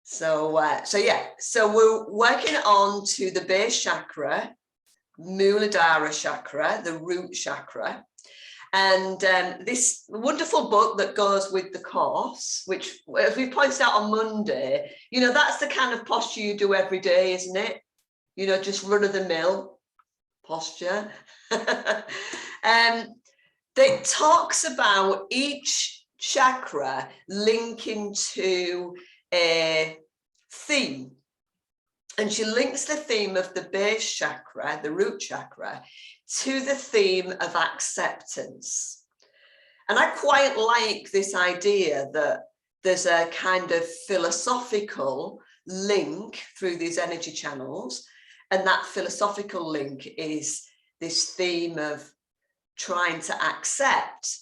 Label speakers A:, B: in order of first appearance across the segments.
A: So yeah, so we're working on to the base chakra, Muladhara chakra, the root chakra. And this wonderful book that goes with the course, which, as we pointed out on Monday, you know, that's the kind of posture you do every day, isn't it? You know, just run of the mill posture. It talks about each chakra linking to a theme. And she links the theme of the base chakra, the root chakra, to the theme of acceptance. And I quite like this idea that there's a kind of philosophical link through these energy channels. And that philosophical link is this theme of trying to accept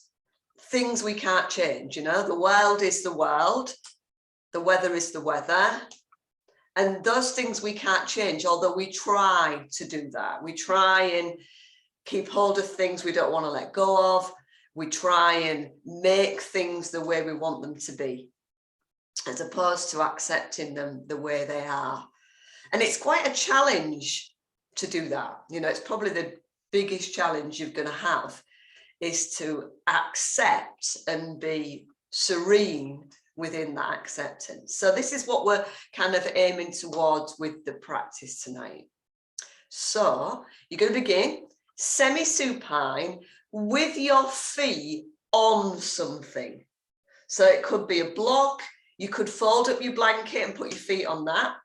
A: things we can't change. You know, the world is the world, the weather is the weather. And those things we can't change, although we try to do that. We try and keep hold of things we don't want to let go of. We try and make things the way we want them to be, as opposed to accepting them the way they are. And it's quite a challenge to do that. You know, it's probably the biggest challenge you're going to have, is to accept and be serene within that acceptance. So this is what we're kind of aiming towards with the practice tonight. So you're going to begin semi-supine with your feet on something. So it could be a block. You could fold up your blanket and put your feet on that.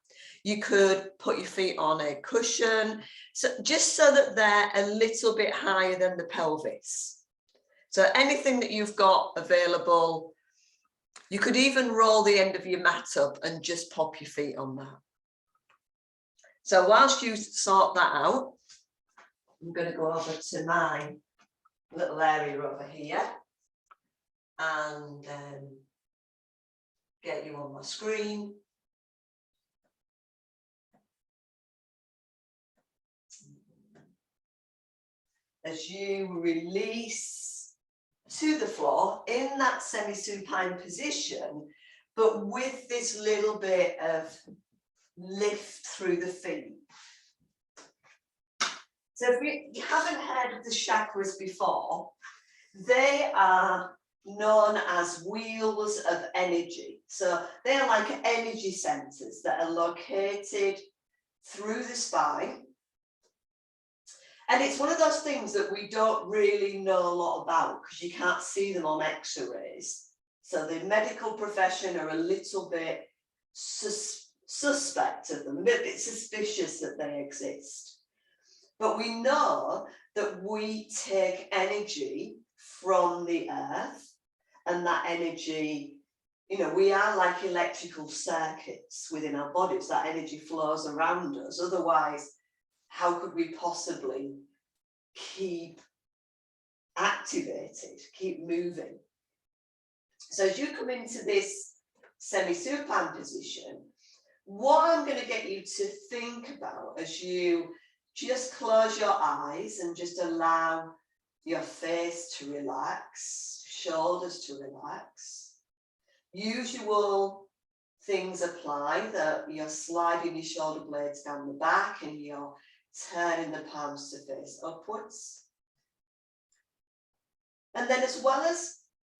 A: You could put your feet on a cushion, so just so that they're a little bit higher than the pelvis. So anything that you've got available. You could even roll the end of your mat up and just pop your feet on that. So whilst you sort that out, I'm going to go over to my little area over here and get you on my screen. As you release to the floor in that semi-supine position, but with this little bit of lift through the feet. So if you haven't heard of the chakras before, they are known as wheels of energy. So they are like energy centers that are located through the spine. And it's one of those things that we don't really know a lot about because you can't see them on X-rays. So the medical profession are a little bit suspect of them, a bit suspicious that they exist. But we know that we take energy from the earth, and that energy, you know, we are like electrical circuits within our bodies. That energy flows around us. Otherwise, how could we possibly keep activated, keep moving? So as you come into this semi-supine position, what I'm going to get you to think about as you just close your eyes and just allow your face to relax, shoulders to relax. Usual things apply, that you're sliding your shoulder blades down the back and you're turning the palms to face upwards. And then, as well as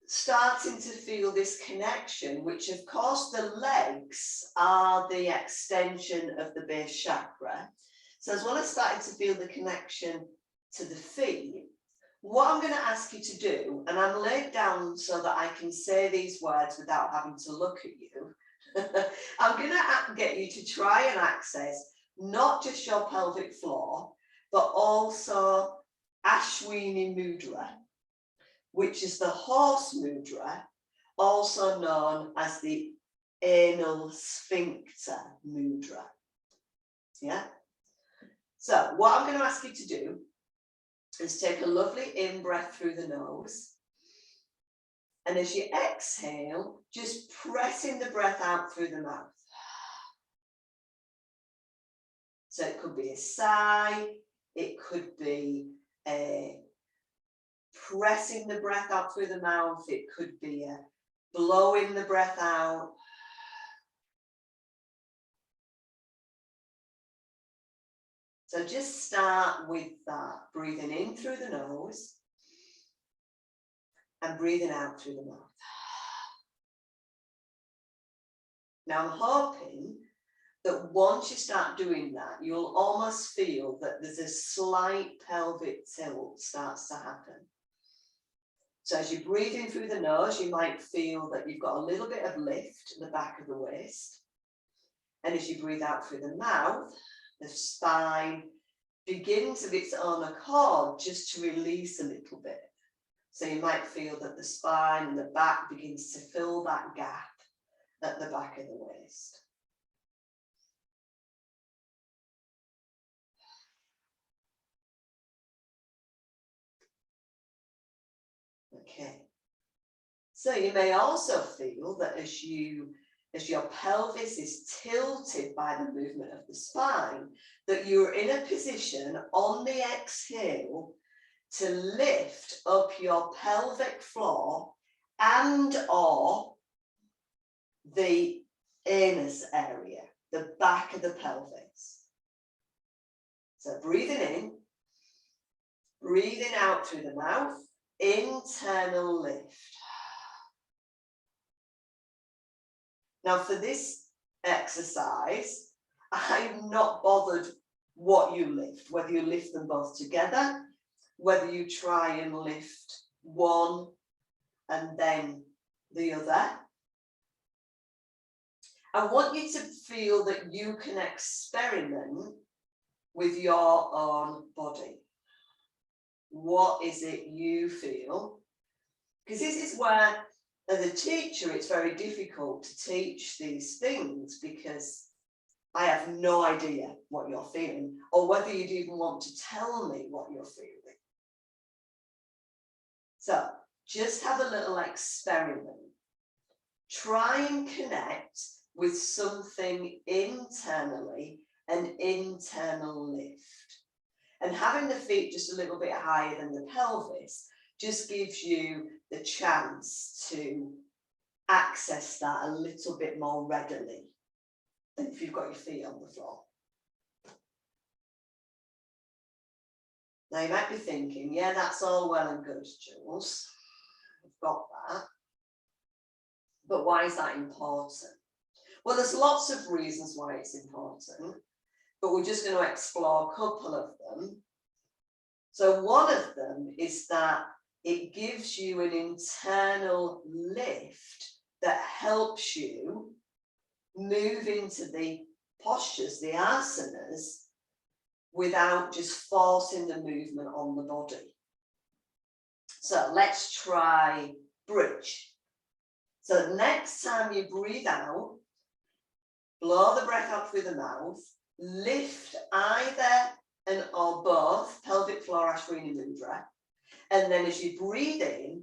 A: starting to feel this connection, which of course the legs are the extension of the base chakra. So as well as starting to feel the connection to the feet, what I'm going to ask you to do, and I'm laid down so that I can say these words without having to look at you. I'm going to get you to try and access not just your pelvic floor, but also Ashwini Mudra, which is the horse mudra, also known as the anal sphincter mudra. Yeah. So what I'm going to ask you to do is take a lovely in-breath through the nose. And as you exhale, just pressing the breath out through the mouth. So it could be a sigh, it could be a pressing the breath out through the mouth, it could be a blowing the breath out. So just start with that, breathing in through the nose and breathing out through the mouth. Now I'm hoping that once you start doing that, you'll almost feel that there's a slight pelvic tilt starts to happen. So as you breathe in through the nose, you might feel that you've got a little bit of lift in the back of the waist. And as you breathe out through the mouth, the spine begins of its own accord just to release a little bit. So you might feel that the spine and the back begins to fill that gap at the back of the waist. Okay. So you may also feel that as your pelvis is tilted by the movement of the spine, that you're in a position on the exhale to lift up your pelvic floor and or the anus area, the back of the pelvis. So breathing in, breathing out through the mouth, internal lift. Now for this exercise, I'm not bothered what you lift, whether you lift them both together, whether you try and lift one and then the other. I want you to feel that you can experiment with your own body. What is it you feel? Because this is where, as a teacher, it's very difficult to teach these things because I have no idea what you're feeling or whether you'd even want to tell me what you're feeling. So just have a little experiment. Try and connect with something internally, an internal lift. And having the feet just a little bit higher than the pelvis just gives you the chance to access that a little bit more readily than if you've got your feet on the floor. Now you might be thinking, yeah, that's all well and good, Jules. I've got that. But why is that important? Well, there's lots of reasons why it's important, but we're just going to explore a couple of them. So one of them is that it gives you an internal lift that helps you move into the postures, the asanas, without just forcing the movement on the body. So let's try bridge. So next time you breathe out, blow the breath out through the mouth, lift either and or both pelvic floor Ashwini Mudra, and then as you breathe in,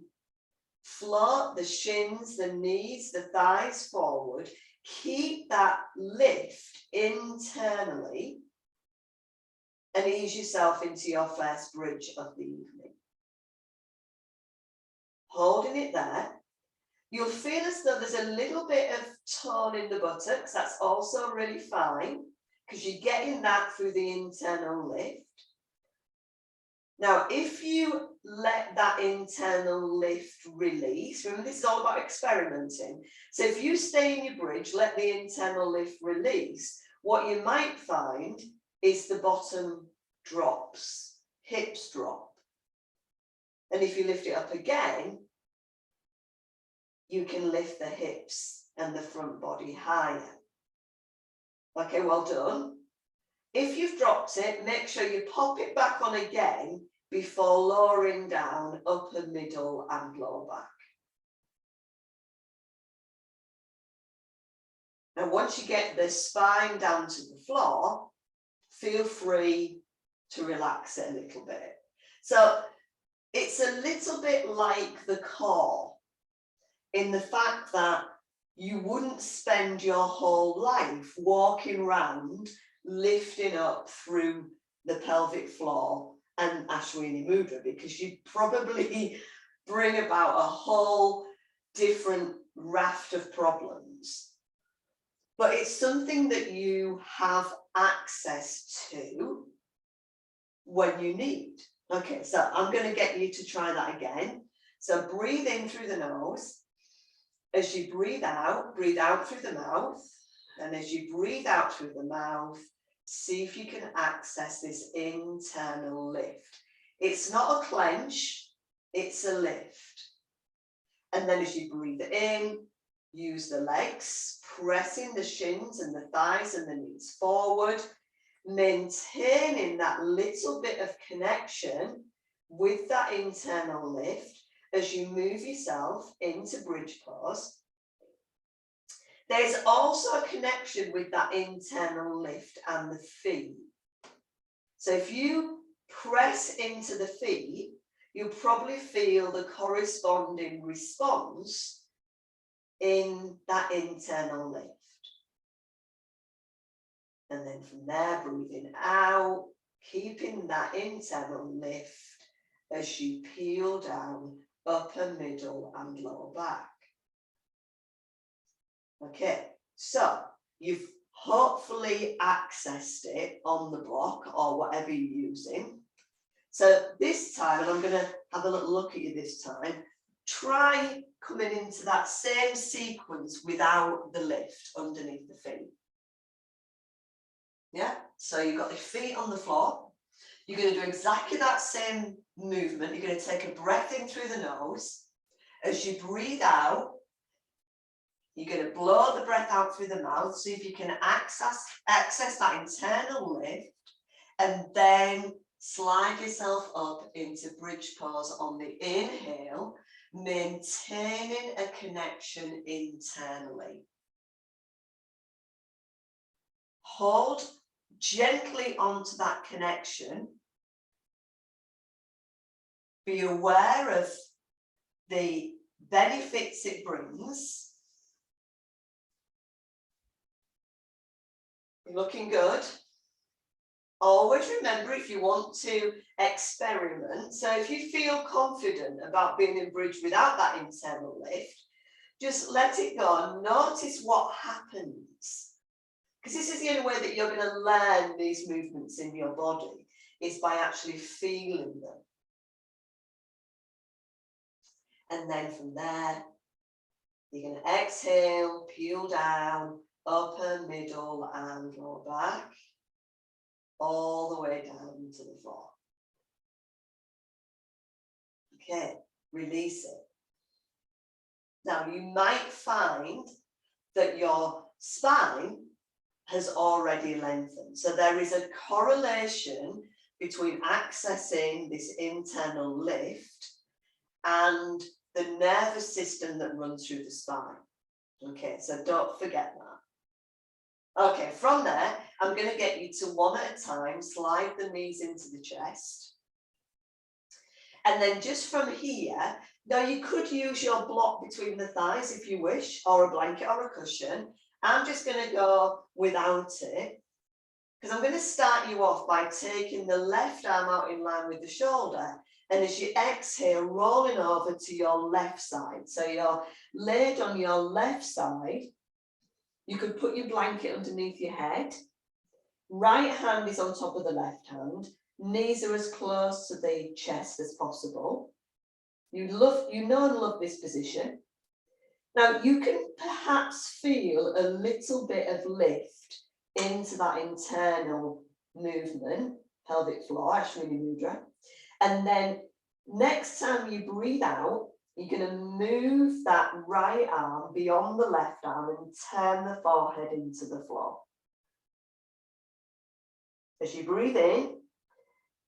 A: float the shins, the knees, the thighs forward, keep that lift internally, and ease yourself into your first bridge of the evening. Holding it there, you'll feel as though there's a little bit of tone in the buttocks. That's also really fine because you're getting that through the internal lift. Now, if you let that internal lift release, remember this is all about experimenting. So if you stay in your bridge, let the internal lift release, what you might find is the bottom drops, hips drop. And if you lift it up again, you can lift the hips and the front body higher. Okay, well done. If you've dropped it, make sure you pop it back on again before lowering down upper, middle and lower back. Now, once you get the spine down to the floor, feel free to relax it a little bit. So it's a little bit like the core in the fact that you wouldn't spend your whole life walking around, lifting up through the pelvic floor and Ashwini Mudra, because you'd probably bring about a whole different raft of problems. But it's something that you have access to when you need. Okay, so I'm going to get you to try that again. So breathe in through the nose. As you breathe out through the mouth. And as you breathe out through the mouth, see if you can access this internal lift. It's not a clench, it's a lift. And then as you breathe in, use the legs, pressing the shins and the thighs and the knees forward, maintaining that little bit of connection with that internal lift as you move yourself into bridge pose. There's also a connection with that internal lift and the feet. So if you press into the feet, you'll probably feel the corresponding response in that internal lift. And then from there, breathing out, keeping that internal lift as you peel down upper, middle, and lower back. Okay, so you've hopefully accessed it on the block or whatever you're using. So this time, and I'm going to have a little look at you this time, try coming into that same sequence without the lift underneath the feet. Yeah, so you've got your feet on the floor. You're going to do exactly that same movement. You're going to take a breath in through the nose. As you breathe out, you're going to blow the breath out through the mouth. See if you can access that internal lift, and then slide yourself up into bridge pose on the inhale, maintaining a connection internally. Hold gently onto that connection. Be aware of the benefits it brings. You're looking good. Always remember, if you want to experiment, so if you feel confident about being in bridge without that internal lift, just let it go and notice what happens. Because this is the only way that you're going to learn these movements in your body, is by actually feeling them. And then from there, you're going to exhale, peel down, upper, middle, and lower back, all the way down to the floor. Okay, release it. Now, you might find that your spine has already lengthened. So there is a correlation between accessing this internal lift and the nervous system that runs through the spine. Okay, so don't forget that. Okay, from there, I'm going to get you to one at a time, slide the knees into the chest. And then just from here, now you could use your block between the thighs if you wish, or a blanket or a cushion. I'm just going to go without it, because I'm going to start you off by taking the left arm out in line with the shoulder. And as you exhale, rolling over to your left side. So you're laid on your left side. You could put your blanket underneath your head. Right hand is on top of the left hand. Knees are as close to the chest as possible. You know and love this position. Now, you can perhaps feel a little bit of lift into that internal movement, pelvic floor, Ashwini Mudra. And then next time you breathe out, you're going to move that right arm beyond the left arm and turn the forehead into the floor. As you breathe in,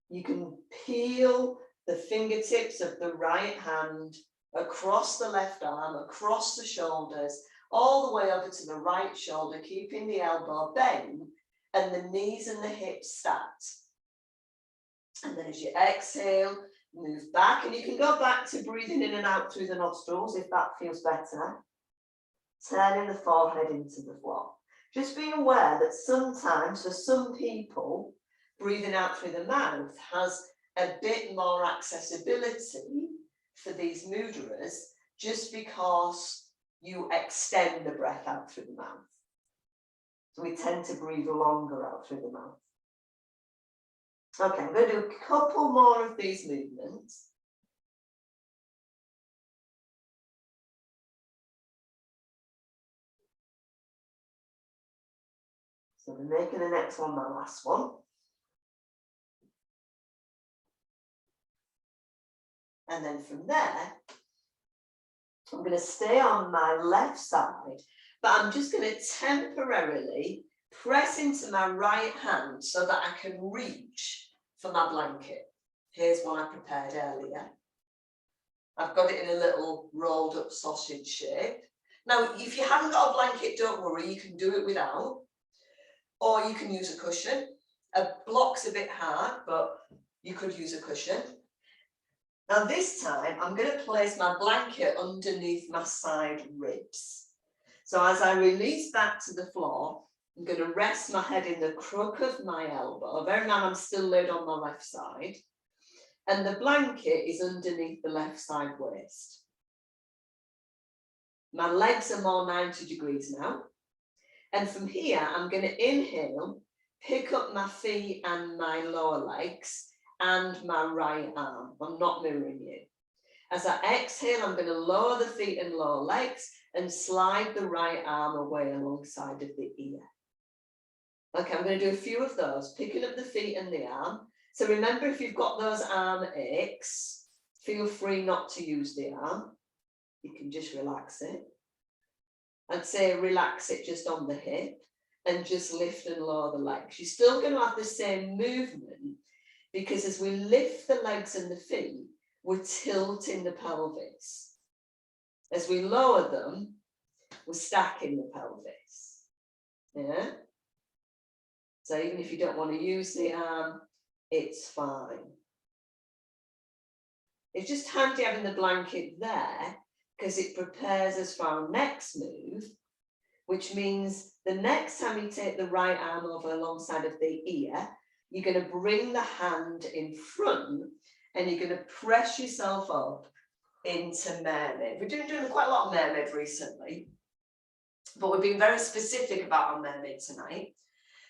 A: you can peel the fingertips of the right hand across the left arm, across the shoulders, all the way over to the right shoulder, keeping the elbow bent and the knees and the hips stacked. And then as you exhale, move back, and you can go back to breathing in and out through the nostrils if that feels better. Turning the forehead into the floor. Just be aware that sometimes for some people, breathing out through the mouth has a bit more accessibility for these mudras, just because you extend the breath out through the mouth. So we tend to breathe longer out through the mouth. Okay, I'm going to do a couple more of these movements. So we're making the next one my last one. And then from there, I'm going to stay on my left side, but I'm just going to temporarily press into my right hand so that I can reach for my blanket. Here's one I prepared earlier. I've got it in a little rolled up sausage shape. Now, if you haven't got a blanket, don't worry, you can do it without, or you can use a cushion. A block's a bit hard, but you could use a cushion. Now this time, I'm going to place my blanket underneath my side ribs. So as I release back to the floor, I'm going to rest my head in the crook of my elbow. Bear in mind, I'm still laid on my left side. And the blanket is underneath the left side waist. My legs are more 90 degrees now. And from here, I'm going to inhale, pick up my feet and my lower legs, and my right arm. I'm not mirroring you. As I exhale, I'm going to lower the feet and lower legs and slide the right arm away alongside of the ear. Okay, I'm going to do a few of those, picking up the feet and the arm. So remember, if you've got those arm aches, feel free not to use the arm. You can just relax it. I'd say relax it just on the hip and just lift and lower the legs. You're still going to have the same movement, because as we lift the legs and the feet, we're tilting the pelvis. As we lower them, we're stacking the pelvis. Yeah? So even if you don't want to use the arm, it's fine. It's just handy having the blanket there, because it prepares us for our next move, which means the next time you take the right arm over alongside of the ear, you're going to bring the hand in front and you're going to press yourself up into mermaid. We've been doing quite a lot of mermaid recently, but we've been very specific about our mermaid tonight.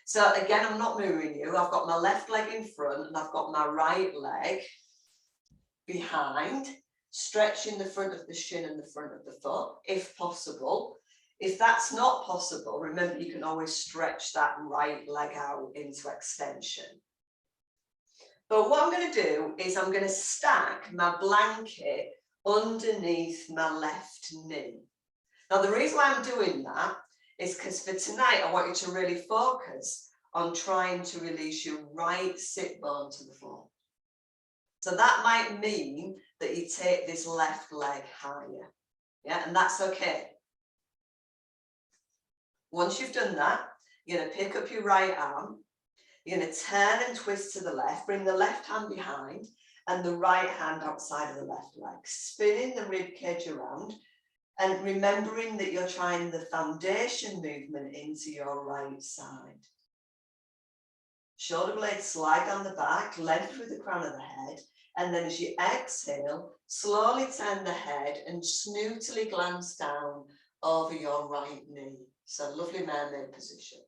A: So again, I'm not mirroring you. I've got my left leg in front and I've got my right leg behind, stretching the front of the shin and the front of the foot, if possible. If that's not possible, remember you can always stretch that right leg out into extension. But what I'm going to do is I'm going to stack my blanket underneath my left knee. Now the reason why I'm doing that is because for tonight I want you to really focus on trying to release your right sit bone to the floor. So that might mean that you take this left leg higher. Yeah, and that's okay. Once you've done that, you're going to pick up your right arm, you're going to turn and twist to the left, bring the left hand behind and the right hand outside of the left leg, spinning the rib cage around and remembering that you're trying the foundation movement into your right side. Shoulder blades slide down the back, length through the crown of the head, and then as you exhale, slowly turn the head and snootily glance down over your right knee. So lovely mermaid position.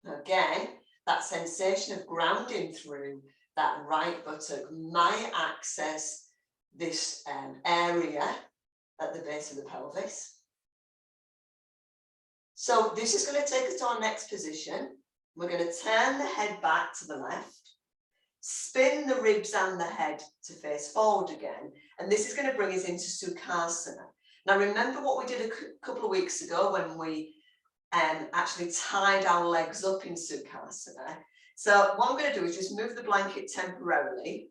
A: Again, that sensation of grounding through that right buttock might access this area at the base of the pelvis. So this is going to take us to our next position. We're going to turn the head back to the left, spin the ribs and the head to face forward again. And this is going to bring us into Sukhasana. Now, remember what we did a couple of weeks ago when we actually tied our legs up in Sukhasana. So what I'm going to do is just move the blanket temporarily,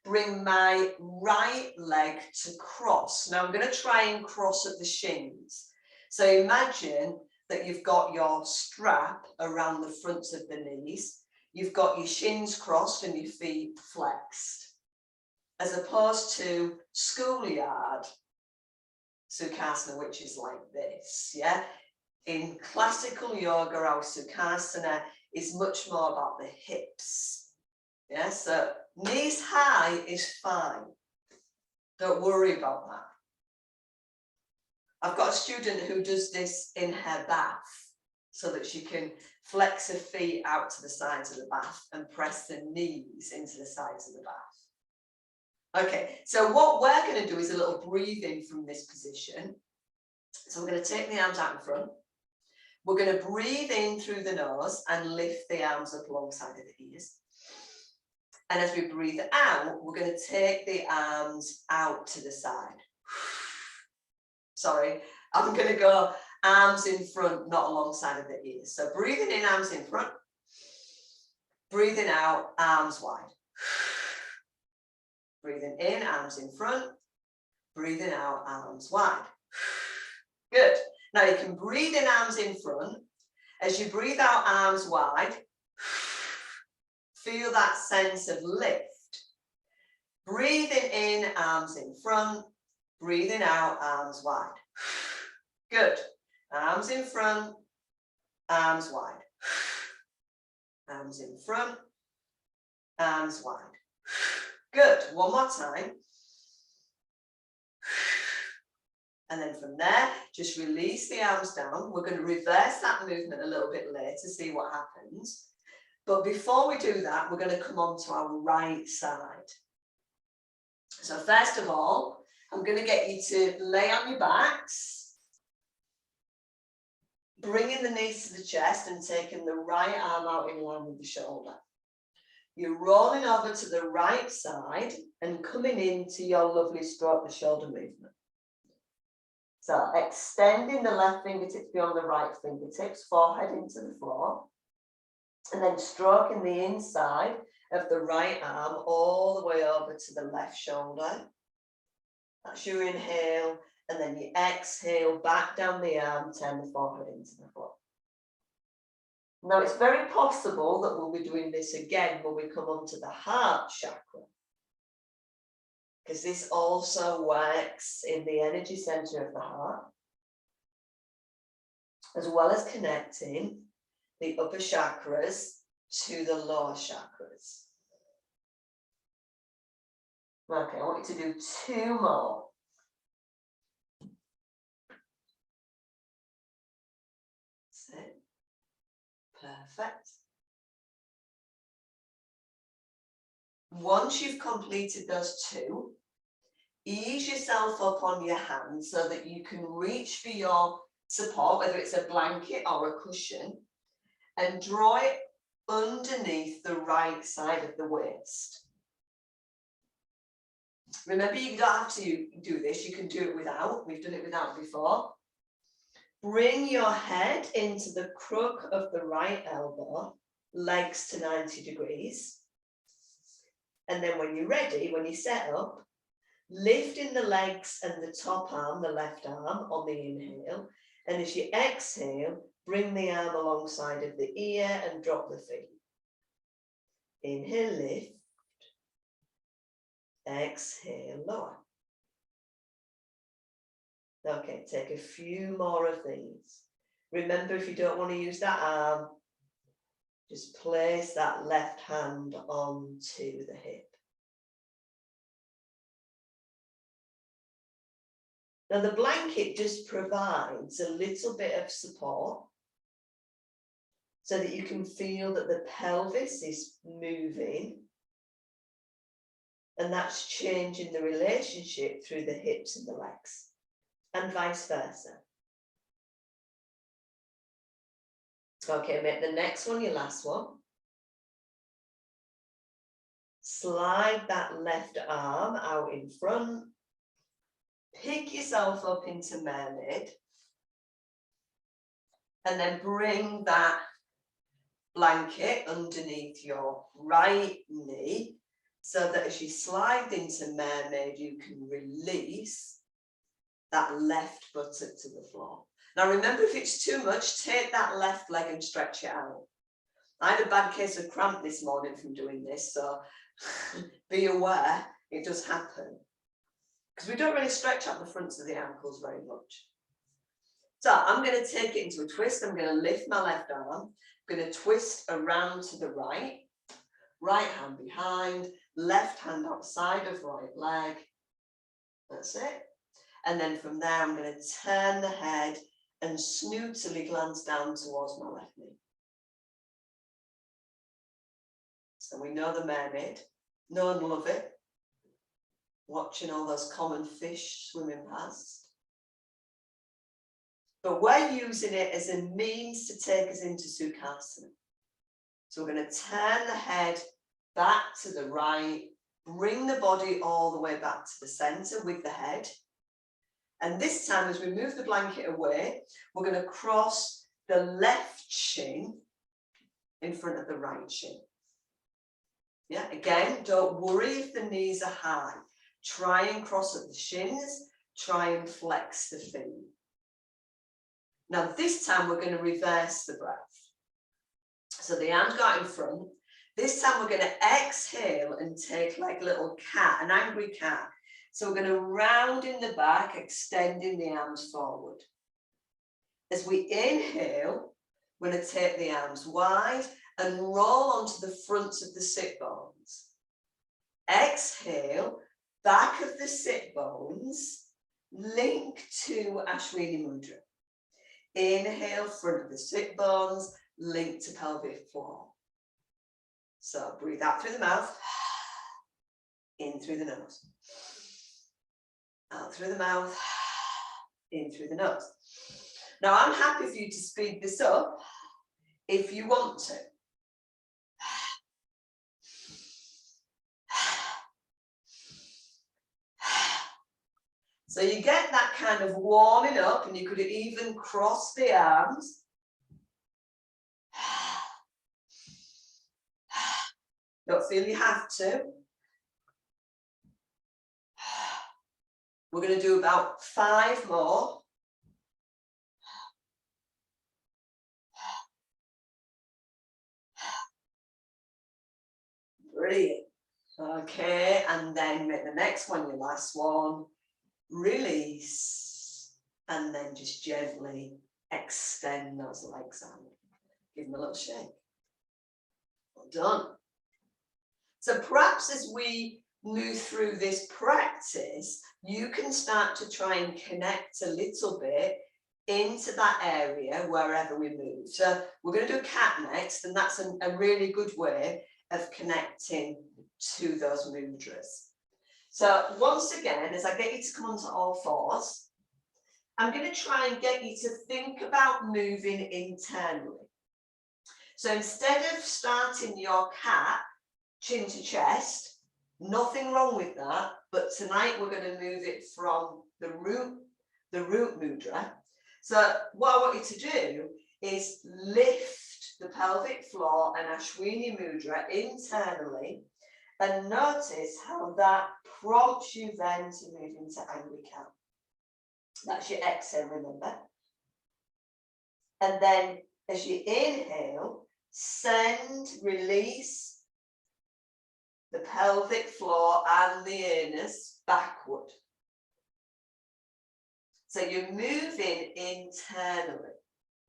A: bring my right leg to cross. Now I'm going to try and cross at the shins. So imagine that you've got your strap around the fronts of the knees. You've got your shins crossed and your feet flexed, as opposed to schoolyard Sukhasana, which is like this, yeah? In classical yoga, our Sukhasana is much more about the hips, yeah? So knees high is fine. Don't worry about that. I've got a student who does this in her bath. so that she can flex her feet out to the sides of the bath and press the knees into the sides of the bath. Okay, so what we're going to do is a little breathing from this position. So we're going to take the arms out in front. We're going to breathe in through the nose and lift the arms up alongside of the ears. And as we breathe out, we're going to take the arms out to the side. Sorry, I'm going to go arms in front, not alongside of the ears. So breathing in, arms in front. Breathing out, arms wide. Breathing in, arms in front. Breathing out, arms wide. Good. Now you can breathe in, arms in front. As you breathe out, arms wide, feel that sense of lift. Breathing in, arms in front. Breathing out, arms wide. Good. Arms in front, arms wide. Arms in front, arms wide. Good. One more time. And then from there, just release the arms down. We're going to reverse that movement a little bit later to see what happens. But before we do that, we're going to come on to our right side. So first of all, I'm going to get you to lay on your backs, bringing the knees to the chest and taking the right arm out in line with the shoulder. You're rolling over to the right side and coming into your lovely stroke the shoulder movement. So extending the left fingertips beyond the right fingertips, forehead into the floor, and then stroking the inside of the right arm all the way over to the left shoulder. That's your inhale, and then you exhale back down the arm, turn the forehead into the floor. Now it's very possible that we'll be doing this again when we come onto the heart chakra, because this also works in the energy center of the heart, as well as connecting the upper chakras to the lower chakras. Okay, I want you to do 2 more. That's it. Perfect. Once you've completed those 2, ease yourself up on your hands so that you can reach for your support, whether it's a blanket or a cushion, and draw it underneath the right side of the waist. Remember, you don't have to do this, you can do it without. We've done it without before. Bring your head into the crook of the right elbow, legs to 90 degrees. And then when you're ready, when you set up, lifting the legs and the top arm, the left arm, on the inhale. And as you exhale, bring the arm alongside of the ear and drop the feet. Inhale, lift. Exhale, lower. Okay, take a few more of these. Remember, if you don't want to use that arm, just place that left hand onto the hip. Now the blanket just provides a little bit of support so that you can feel that the pelvis is moving, and that's changing the relationship through the hips and the legs, and vice versa. Okay, make the next one your last one. Slide that left arm out in front. Pick yourself up into mermaid. And then bring that blanket underneath your right knee so that as you slide into mermaid, you can release that left buttock to the floor. Now remember, if it's too much, take that left leg and stretch it out. I had a bad case of cramp this morning from doing this, so be aware it does happen. Because we don't really stretch out the fronts of the ankles very much. So I'm going to take it into a twist. I'm going to lift my left arm. I'm going to twist around to the right. Right hand behind, left hand outside of right leg. That's it. And then from there, I'm going to turn the head and snootily glance down towards my left knee. So we know the mermaid, know and love it, watching all those common fish swimming past. But we're using it as a means to take us into Sukhasana. So we're going to turn the head back to the right, bring the body all the way back to the center with the head. And this time, as we move the blanket away, we're going to cross the left shin in front of the right shin. Yeah, again, don't worry if the knees are high. Try and cross at the shins, try and flex the feet. Now this time we're going to reverse the breath. So the arms go out in front. This time we're going to exhale and take like a little cat, an angry cat. So we're going to round in the back, extending the arms forward. As we inhale, we're going to take the arms wide and roll onto the fronts of the sit bones. Exhale, back of the sit bones, link to Ashwini Mudra. Inhale, front of the sit bones, link to pelvic floor. So breathe out through the mouth, in through the nose. Out through the mouth, in through the nose. Now I'm happy for you to speed this up if you want to. So you get that kind of warming up, and you could even cross the arms. Don't feel you have to. We're going to do about 5 more. Brilliant. Okay, and then make the next one your last one. Release, and then just gently extend those legs out. Give them a little shake. Well done. So perhaps as we move through this practice, you can start to try and connect a little bit into that area wherever we move. So we're going to do a cat next, and that's a really good way of connecting to those mudras. So once again, as I get you to come onto all fours, I'm going to try and get you to think about moving internally. So instead of starting your cat chin to chest, nothing wrong with that, but tonight we're going to move it from the root mudra. So what I want you to do is lift the pelvic floor and Ashwini mudra internally, and notice how that prompts you then to move into angry cat. That's your exhale, remember. And then as you inhale, send, release the pelvic floor and the anus backward. So you're moving internally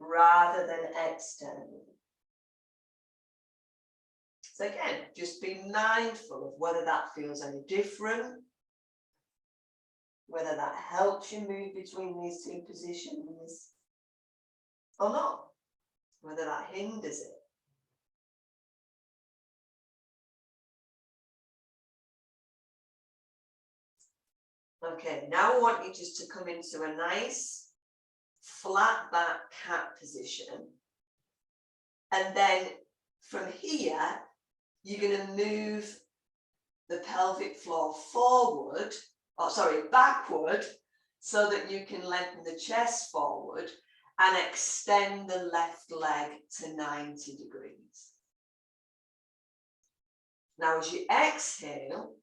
A: rather than externally. So again, just be mindful of whether that feels any different, whether that helps you move between these two positions or not, whether that hinders it. Okay, now I want you just to come into a nice flat back cat position. And then from here, you're going to move the pelvic floor forward, backward, so that you can lengthen the chest forward and extend the left leg to 90 degrees. Now, as you exhale,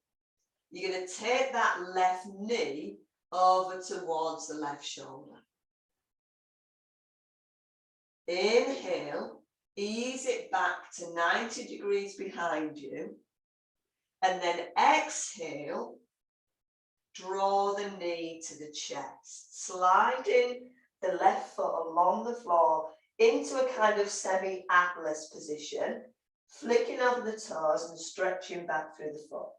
A: you're going to take that left knee over towards the left shoulder. Inhale, ease it back to 90 degrees behind you. And then exhale, draw the knee to the chest, sliding the left foot along the floor into a kind of semi-atlas position, flicking over the toes and stretching back through the foot.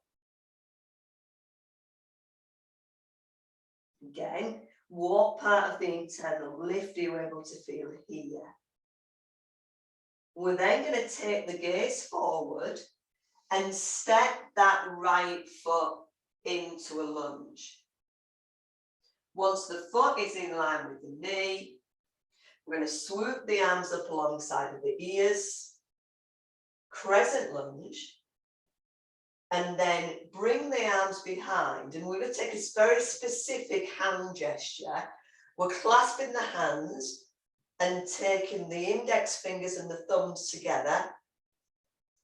A: Again, What part of the internal lift are you able to feel here? We're then going to take the gaze forward and step that right foot into a lunge. Once the foot is in line with the knee, we're going to swoop the arms up alongside of the ears, crescent lunge, and then bring the arms behind. And we're going to take a very specific hand gesture. We're clasping the hands and taking the index fingers and the thumbs together.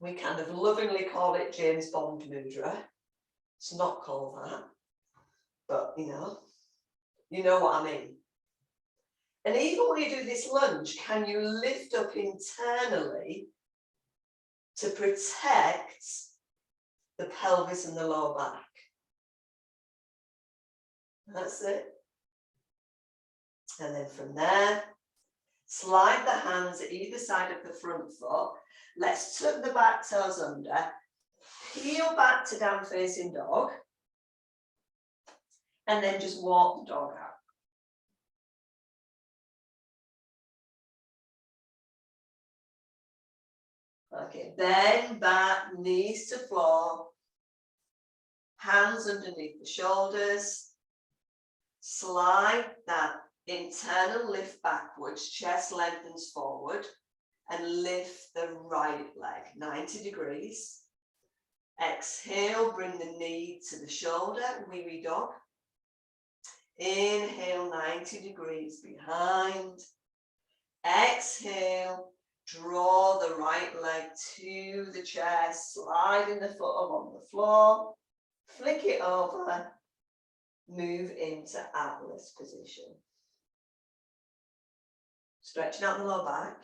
A: We kind of lovingly call it James Bond mudra. It's not called that, but you know what I mean. And even when you do this lunge, can you lift up internally to protect the pelvis and the lower back? That's it. And then from there, slide the hands at either side of the front foot. Let's tuck the back toes under. Peel back to down facing dog. And then just walk the dog out. Okay, bend back, knees to floor. Hands underneath the shoulders. Slide that internal lift backwards, chest lengthens forward, and lift the right leg 90 degrees. Exhale, bring the knee to the shoulder, wee wee dog. Inhale, 90 degrees behind. Exhale, draw the right leg to the chest, sliding the foot along the floor, flick it over, move into Atlas position. Stretching out the lower back.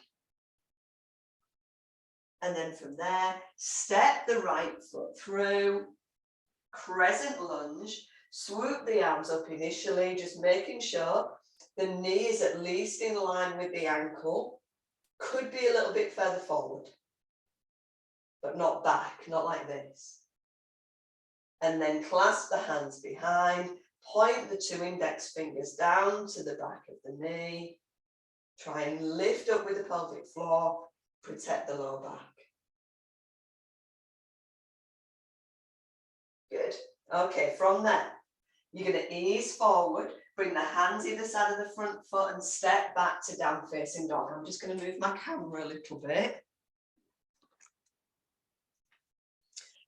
A: And then from there, step the right foot through, crescent lunge, swoop the arms up initially, just making sure the knee is at least in line with the ankle. Could be a little bit further forward, but not back, not like this. And then clasp the hands behind, point the two index fingers down to the back of the knee. Try and lift up with the pelvic floor, protect the lower back. Good. Okay, from there, you're going to ease forward, bring the hands either side of the front foot and step back to down facing dog. I'm just going to move my camera a little bit.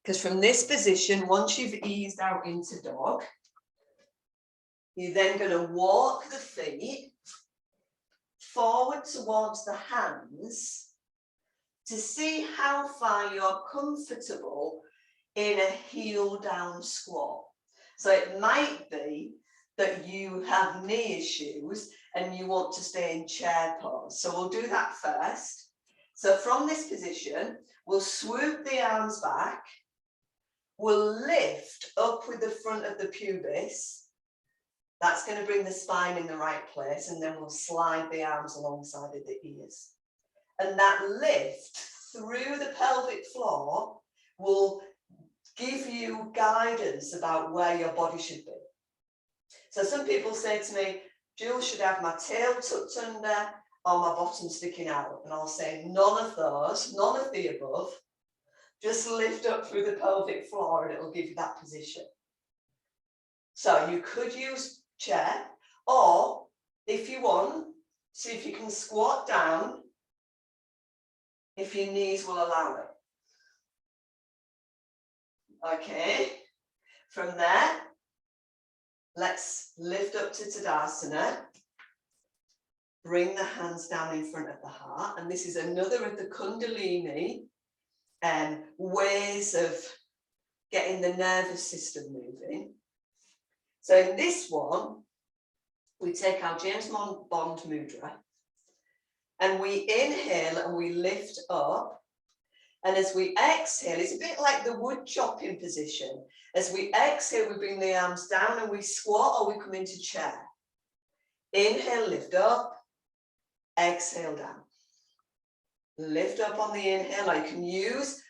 A: Because from this position, once you've eased out into dog, you're then going to walk the feet forward towards the hands to see how far you're comfortable in a heel down squat. So it might be that you have knee issues and you want to stay in chair pose. So we'll do that first. So from this position, we'll swoop the arms back. We'll lift up with the front of the pubis. That's going to bring the spine in the right place, and then we'll slide the arms alongside of the ears. And that lift through the pelvic floor will give you guidance about where your body should be. So some people say to me, Jules, should I have my tail tucked under or my bottom sticking out? And I'll say none of those, none of the above. Just lift up through the pelvic floor and it'll give you that position. So you could use chair, or if you want, see if you can squat down if your knees will allow it. Okay, from there, let's lift up to Tadasana. Bring the hands down in front of the heart, and this is another of the Kundalini ways of getting the nervous system moving. So in this one, we take our James Bond mudra and we inhale and we lift up. And as we exhale, it's a bit like the wood chopping position. As we exhale, we bring the arms down and we squat or we come into chair. Inhale, lift up, exhale down. Lift up on the inhale. I can use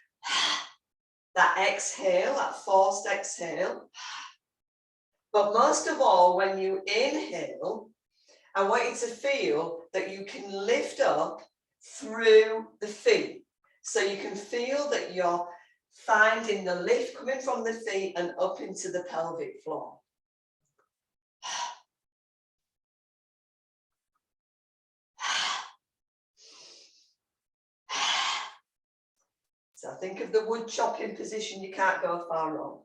A: that exhale, that forced exhale. But most of all, when you inhale, I want you to feel that you can lift up through the feet. So you can feel that you're finding the lift coming from the feet and up into the pelvic floor. So think of the wood chopping position, you can't go far wrong.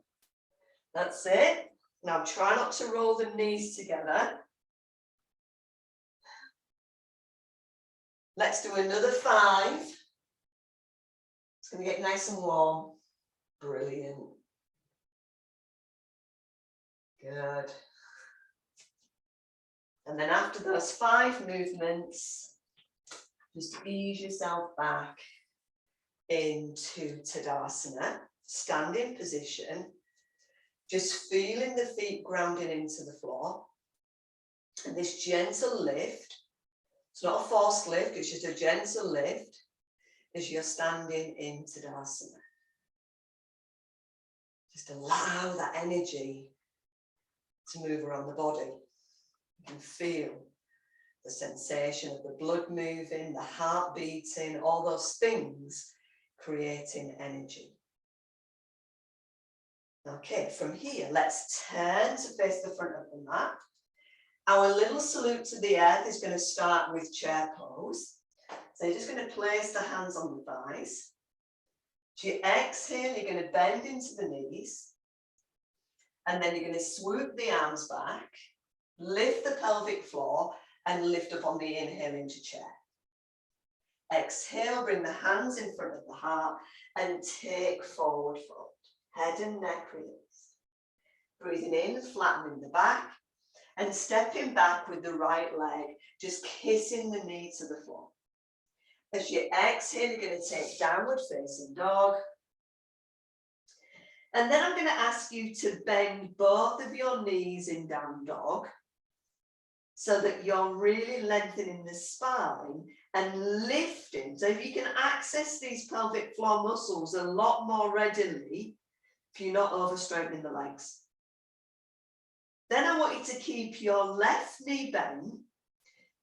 A: That's it. Now try not to roll the knees together. Let's do another 5. It's going to get nice and warm. Brilliant. Good. And then after those 5 movements, just ease yourself back into Tadasana, standing position, just feeling the feet grounding into the floor. And this gentle lift, it's not a forced lift, it's just a gentle lift as you're standing in Tadasana. Just allow that energy to move around the body. You can feel the sensation of the blood moving, the heart beating, all those things creating energy. Okay, from here, let's turn to face the front of the mat. Our little salute to the earth is going to start with chair pose. So you're just going to place the hands on the thighs. As you exhale, you're going to bend into the knees. And then you're going to swoop the arms back, lift the pelvic floor, and lift up on the inhale into chair. Exhale, bring the hands in front of the heart and take forward fold. Head and neck release. Breathing in, flattening the back and stepping back with the right leg, just kissing the knee to the floor. As you exhale, you're going to take downward facing dog. And then I'm going to ask you to bend both of your knees in down dog so that you're really lengthening the spine and lifting. So if you can access these pelvic floor muscles a lot more readily, if you're not overstraightening the legs. Then I want you to keep your left knee bent,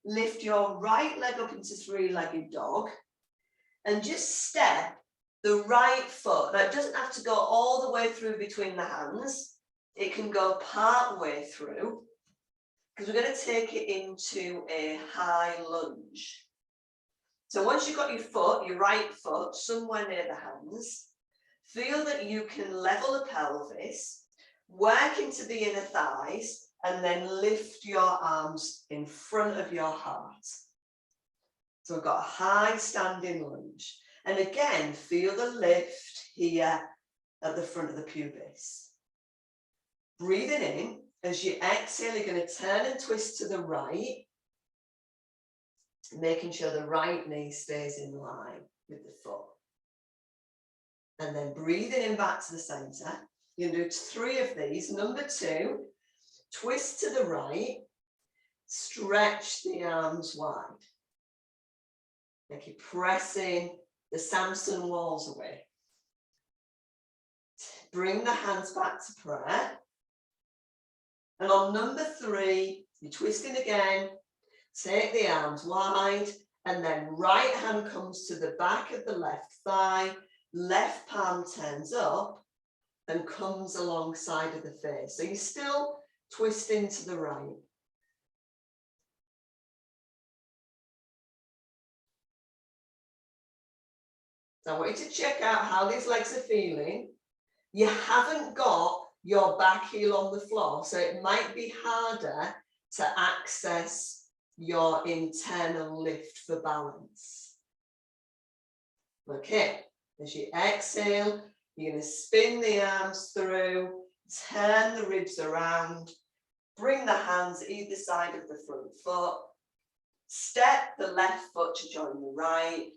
A: lift your right leg up into 3-legged dog, and just step the right foot. Now, it doesn't have to go all the way through between the hands. It can go part way through, because we're going to take it into a high lunge. So once you've got your foot, your right foot, somewhere near the hands, feel that you can level the pelvis, work into the inner thighs, and then lift your arms in front of your heart. So we've got a high standing lunge. And again, feel the lift here at the front of the pubis. Breathing in, as you exhale, you're going to turn and twist to the right, making sure the right knee stays in line with the foot. And then breathing in back to the center. You're going to do 3 of these. Number 2, twist to the right, stretch the arms wide. Like you're pressing the Samson walls away. Bring the hands back to prayer. And on number 3, you're twisting again, take the arms wide, and then right hand comes to the back of the left thigh, left palm turns up and comes alongside of the face. So you're still twisting to the right. So I want you to check out how these legs are feeling. You haven't got your back heel on the floor, so it might be harder to access your internal lift for balance. Okay, as you exhale, you're going to spin the arms through, turn the ribs around, bring the hands either side of the front foot, step the left foot to join the right,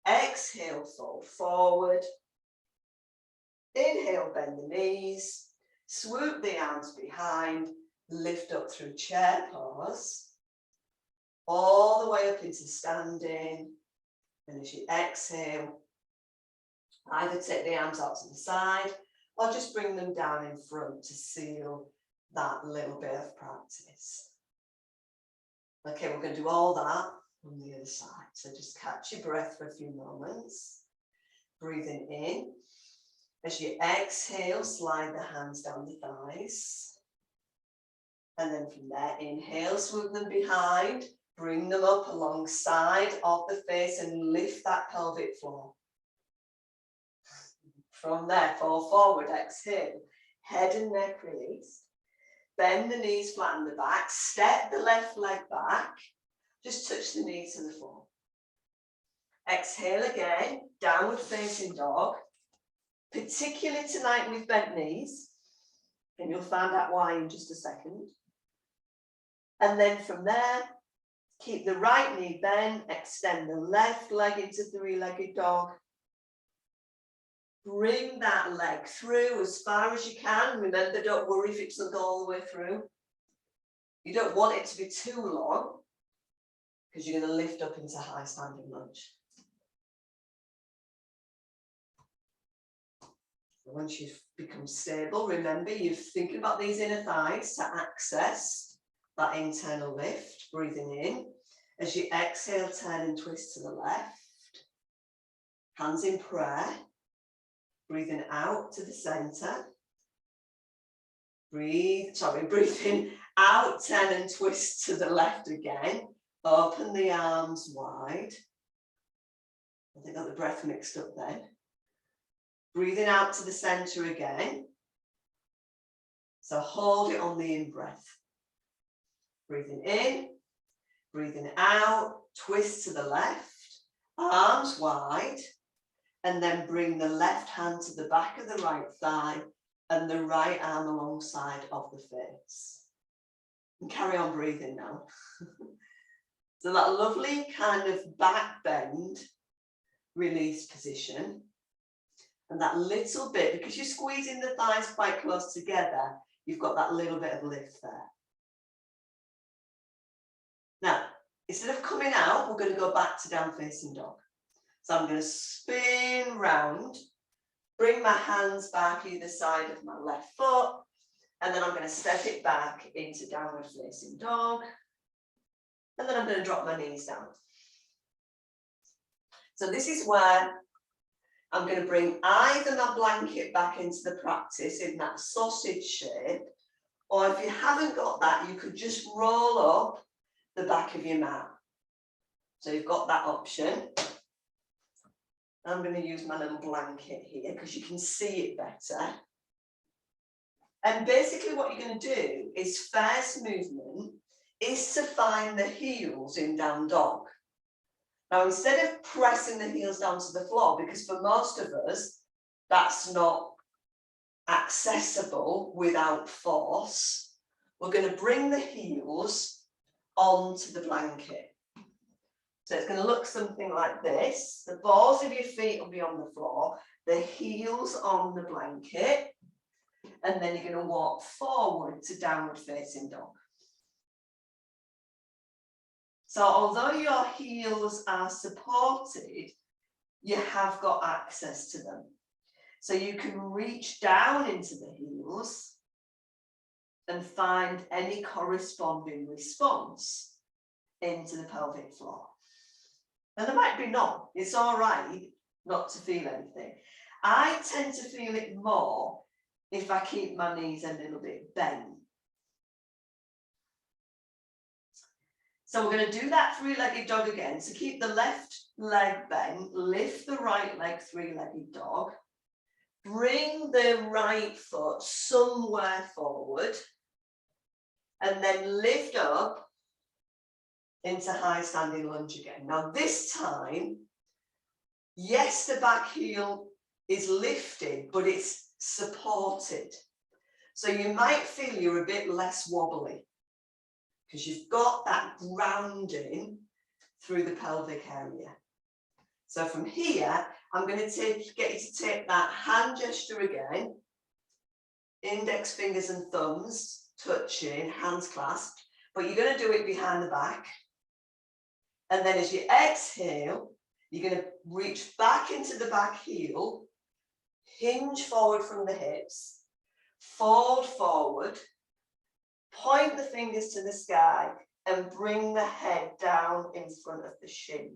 A: exhale, fold forward, inhale, bend the knees, swoop the arms behind, lift up through chair pose, all the way up into standing, and as you exhale, either take the arms out to the side or just bring them down in front to seal that little bit of practice. Okay, we're going to do all that on the other side. So just catch your breath for a few moments. Breathing in. As you exhale, slide the hands down the thighs. And then from there, inhale, swoop them behind. Bring them up alongside of the face and lift that pelvic floor. From there, fall forward, exhale. Head and neck released. Bend the knees, flatten the back. Step the left leg back. Just touch the knee to the floor. Exhale again, downward facing dog. Particularly tonight with bent knees. And you'll find out why in just a second. And then from there, keep the right knee bent, extend the left leg into three-legged dog. Bring that leg through as far as you can. Remember, don't worry if it doesn't go all the way through. You don't want it to be too long because you're going to lift up into high standing lunge. Once you've become stable, remember you're thinking about these inner thighs to access that internal lift. Breathing in. As you exhale, turn and twist to the left. Hands in prayer. Breathing out to the center. Breathing out, turn and twist to the left again. Open the arms wide. I think I got the breath mixed up then. Breathing out to the center again. So hold it on the in-breath. Breathing in, breathing out, twist to the left, arms wide, and then bring the left hand to the back of the right thigh and the right arm alongside of the face. And carry on breathing now. So that lovely kind of back bend, release position. And that little bit, because you're squeezing the thighs quite close together, you've got that little bit of lift there. Now, instead of coming out, we're going to go back to down facing dog. So I'm going to spin round, bring my hands back either side of my left foot, and then I'm going to step it back into downward facing dog. And then I'm going to drop my knees down. So this is where I'm going to bring either my blanket back into the practice in that sausage shape, or if you haven't got that, you could just roll up the back of your mat. So you've got that option. I'm going to use my little blanket here because you can see it better. And basically what you're going to do is first movement is to find the heels in down dog. Now, instead of pressing the heels down to the floor, because for most of us, that's not accessible without force, we're going to bring the heels onto the blanket. So it's going to look something like this. The balls of your feet will be on the floor, the heels on the blanket, and then you're going to walk forward to downward facing dog. So although your heels are supported, you have got access to them. So you can reach down into the heels and find any corresponding response into the pelvic floor. And there might be none. It's all right not to feel anything. I tend to feel it more if I keep my knees a little bit bent. So we're going to do that three-legged dog again. So keep the left leg bent, lift the right leg, three-legged dog. Bring the right foot somewhere forward. And then lift up into high standing lunge again. Now this time, yes, the back heel is lifted, but it's supported. So you might feel you're a bit less wobbly because you've got that grounding through the pelvic area. So from here, I'm going to get you to take that hand gesture again. Index fingers and thumbs touching, hands clasped, but you're going to do it behind the back. And then as you exhale, you're going to reach back into the back heel, hinge forward from the hips, fold forward, Point the fingers to the sky and bring the head down in front of the shin.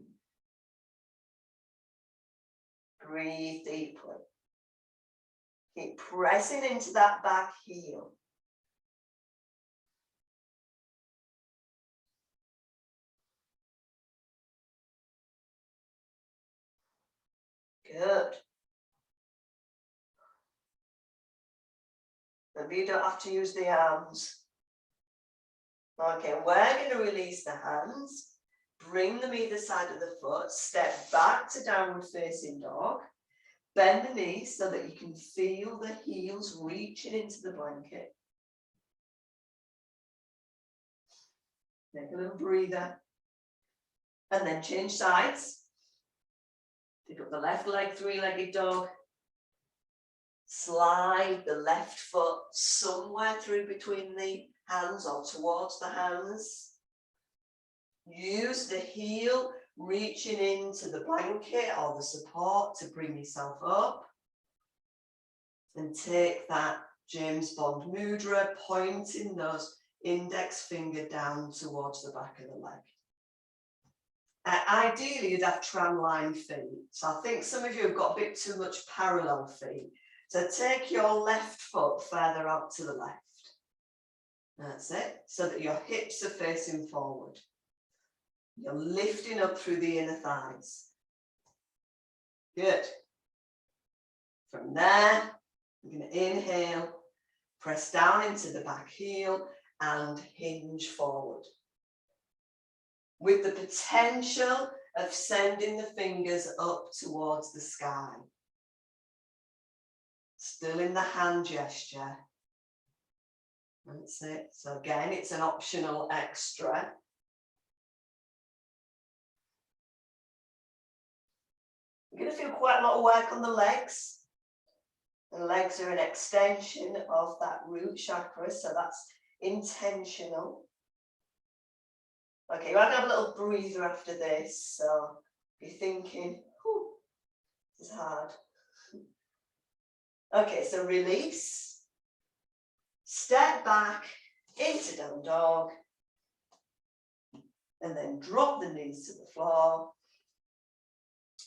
A: Breathe deeply. Keep pressing into that back heel. Good. Maybe you don't have to use the arms. Okay, we're going to release the hands. Bring them either side of the foot. Step back to downward facing dog. Bend the knees so that you can feel the heels reaching into the blanket. Take a little breather. And then change sides. Pick up the left leg, three-legged dog. Slide the left foot somewhere through between the hands or towards the hands. Use the heel reaching into the blanket or the support to bring yourself up. And take that James Bond mudra, pointing those index finger down towards the back of the leg. Ideally, you'd have tram-line feet. So I think some of you have got a bit too much parallel feet. So take your left foot further out to the left. That's it. So that your hips are facing forward. You're lifting up through the inner thighs. Good. From there, you're going to inhale, press down into the back heel and hinge forward. With the potential of sending the fingers up towards the sky. Still in the hand gesture. That's it. So again, it's an optional extra. You're going to feel quite a lot of work on the legs. The legs are an extension of that root chakra, so that's intentional. Okay, we're going to have a little breather after this, so you're thinking, whew, this is hard. Okay, so release, step back into down dog, and then drop the knees to the floor.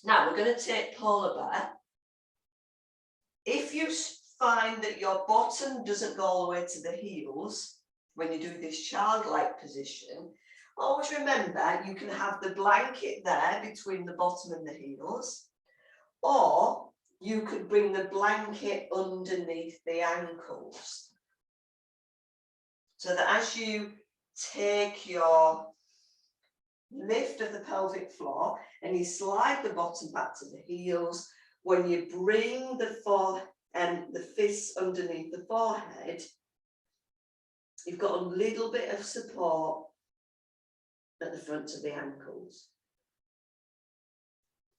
A: Now we're going to take polar bear. If you find that your bottom doesn't go all the way to the heels when you do this childlike position, always remember you can have the blanket there between the bottom and the heels, or you could bring the blanket underneath the ankles. So that as you take your lift of the pelvic floor and you slide the bottom back to the heels, when you bring the fists underneath the forehead, you've got a little bit of support at the front of the ankles.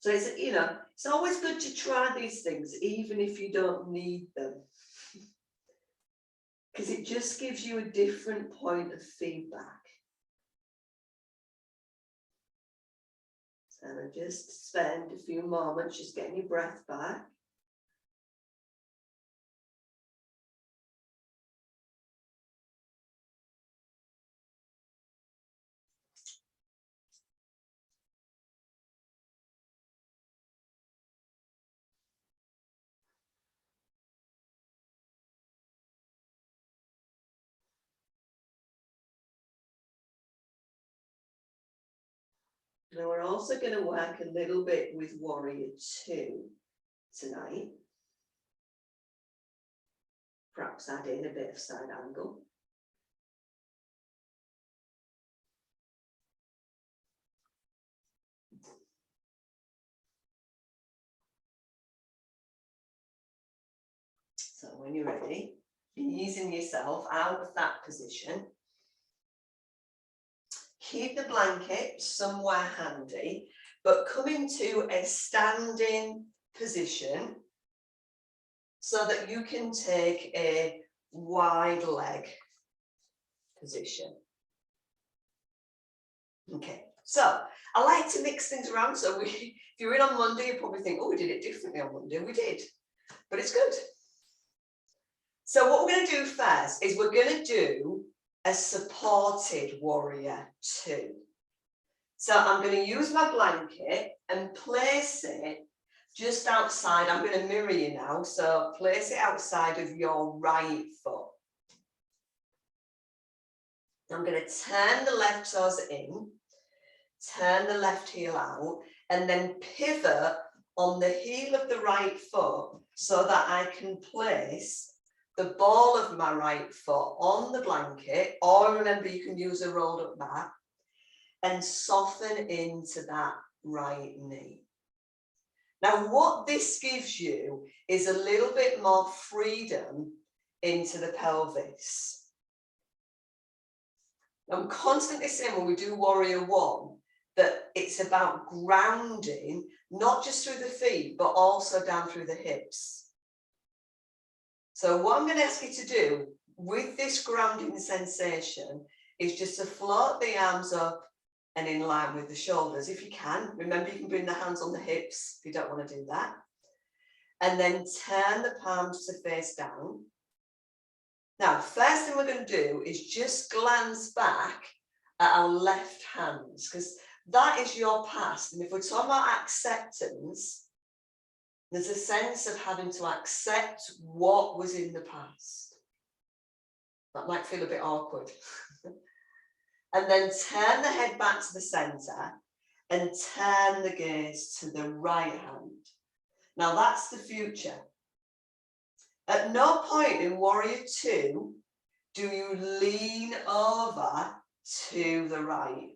A: So it's, it's always good to try these things, even if you don't need them. Because it just gives you a different point of feedback. So just spend a few moments just getting your breath back. Now we're also going to work a little bit with Warrior 2 tonight. Perhaps add in a bit of side angle. So when you're ready, easing yourself out of that position. Keep the blanket somewhere handy, but come into a standing position so that you can take a wide leg position. Okay, so I like to mix things around. So if you're in on Monday, you probably think, oh, we did it differently on Monday. We did, but it's good. So what we're going to do first is we're going to do a supported warrior 2. So I'm going to use my blanket and place it just outside. I'm going to mirror you now. So place it outside of your right foot. I'm going to turn the left toes in, turn the left heel out, and then pivot on the heel of the right foot so that I can place the ball of my right foot on the blanket, or remember you can use a rolled up mat, and soften into that right knee. Now what this gives you is a little bit more freedom into the pelvis. I'm constantly saying when we do Warrior 1 that it's about grounding, not just through the feet, but also down through the hips. So what I'm going to ask you to do with this grounding sensation is just to float the arms up and in line with the shoulders. If you can, remember you can bring the hands on the hips if you don't want to do that. And then turn the palms to face down. Now, first thing we're going to do is just glance back at our left hands, because that is your past. And if we're talking about acceptance, there's a sense of having to accept what was in the past. That might feel a bit awkward. And then turn the head back to the center and turn the gaze to the right hand. Now that's the future. At no point in Warrior 2 do you lean over to the right.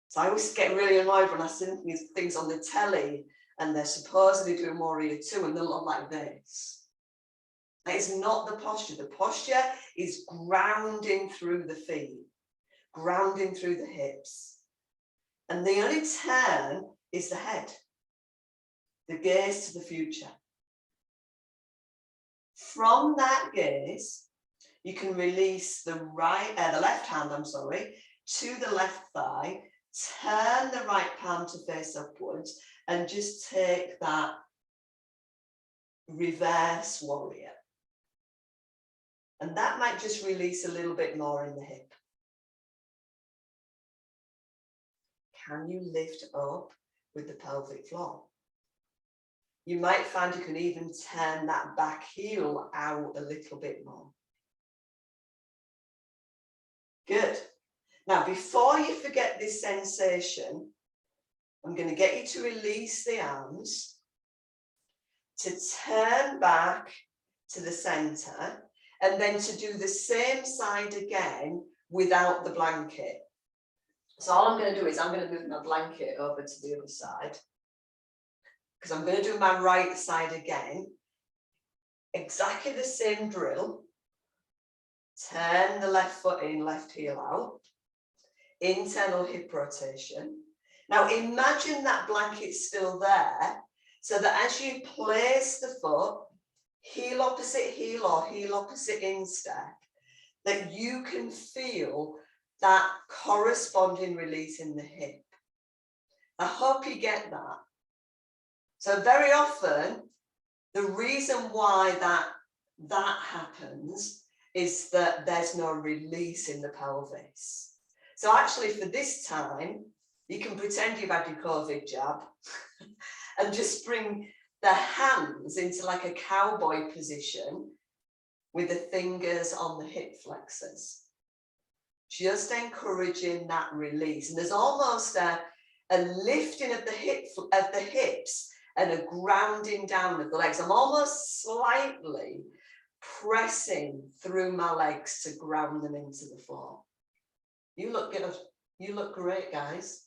A: So I always get really annoyed when I see these things on the telly and they're supposedly doing Warrior 2 and they look like this. That is not the posture. The posture is grounding through the feet, grounding through the hips. And the only turn is the head, the gaze to the future. From that gaze, you can release the left hand, to the left thigh, turn the right palm to face upwards, and just take that reverse warrior. And that might just release a little bit more in the hip. Can you lift up with the pelvic floor? You might find you can even turn that back heel out a little bit more. Good. Now, before you forget this sensation, I'm going to get you to release the arms, to turn back to the center, and then to do the same side again without the blanket. So all I'm going to do is I'm going to move my blanket over to the other side, because I'm going to do my right side again. Exactly the same drill. Turn the left foot in, left heel out. Internal hip rotation. Now imagine that blanket's still there, so that as you place the foot, heel opposite heel or heel opposite instep, that you can feel that corresponding release in the hip. I hope you get that. So very often, the reason why that happens is that there's no release in the pelvis. So actually for this time, you can pretend you've had your COVID jab and just bring the hands into like a cowboy position with the fingers on the hip flexors. Just encouraging that release. And there's almost a lifting of the hips and a grounding down of the legs. I'm almost slightly pressing through my legs to ground them into the floor. You look good. You look great, guys.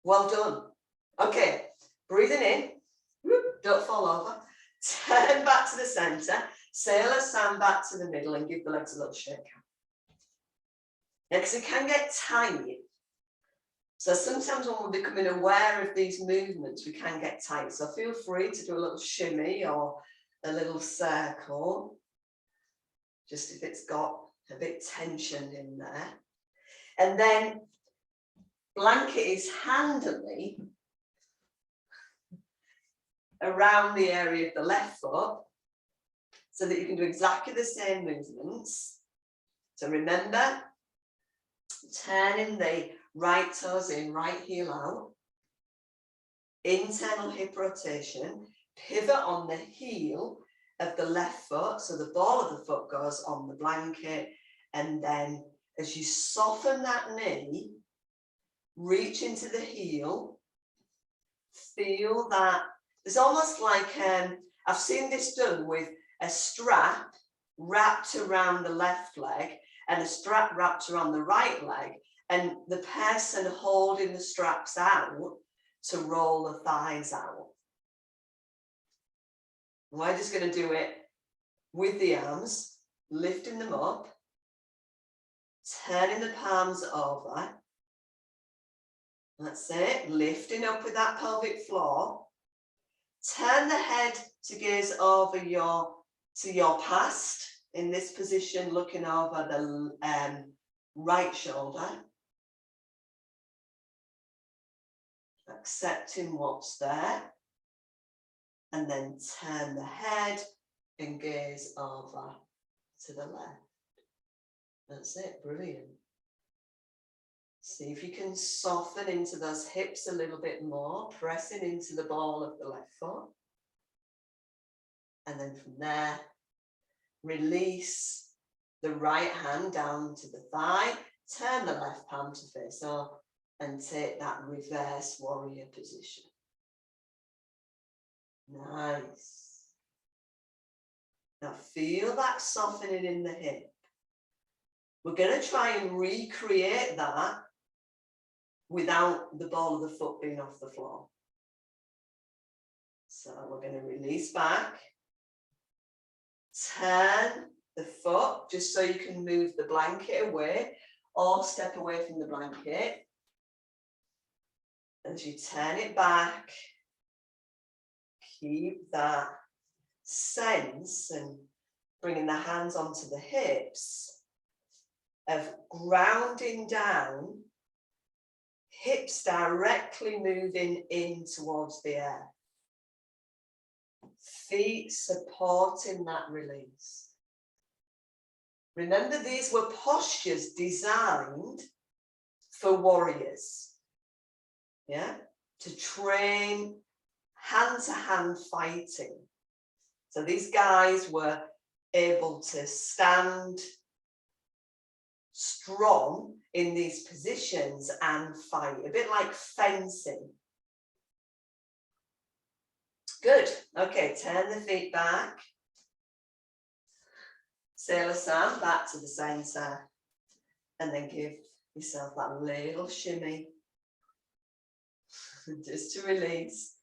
A: Well done. Okay, breathing in. Don't fall over. Turn back to the center. Sailor stand back to the middle and give the legs a little shake. Because it can get tight. So sometimes when we're becoming aware of these movements, we can get tight. So feel free to do a little shimmy or a little circle, just if it's got a bit tension in there. And then blanket is handily around the area of the left foot so that you can do exactly the same movements. So remember, turning the right toes in, right heel out, internal hip rotation, pivot on the heel of the left foot, so the ball of the foot goes on the blanket, and then as you soften that knee, reach into the heel, feel that, it's almost like, I've seen this done with a strap wrapped around the left leg and a strap wrapped around the right leg, and the person holding the straps out to roll the thighs out. We're just going to do it with the arms, lifting them up, turning the palms over. That's it, lifting up with that pelvic floor. Turn the head to gaze over to your past, in this position, looking over the right shoulder. Accepting what's there. And then turn the head and gaze over to the left. That's it, brilliant. See if you can soften into those hips a little bit more, pressing into the ball of the left foot. And then from there, release the right hand down to the thigh, turn the left palm to face up, and take that reverse warrior position. Nice. Now feel that softening in the hip. We're going to try and recreate that without the ball of the foot being off the floor. So we're going to release back, turn the foot just so you can move the blanket away or step away from the blanket. As you turn it back, keep that sense and bringing the hands onto the hips of grounding down, hips directly moving in towards the air. Feet supporting that release. Remember, these were postures designed for warriors. Yeah, to train hand-to-hand fighting. So these guys were able to stand strong in these positions and fight, a bit like fencing. Good. Okay, turn the feet back. Sailor Sam back to the center. And then give yourself that little shimmy. Just to release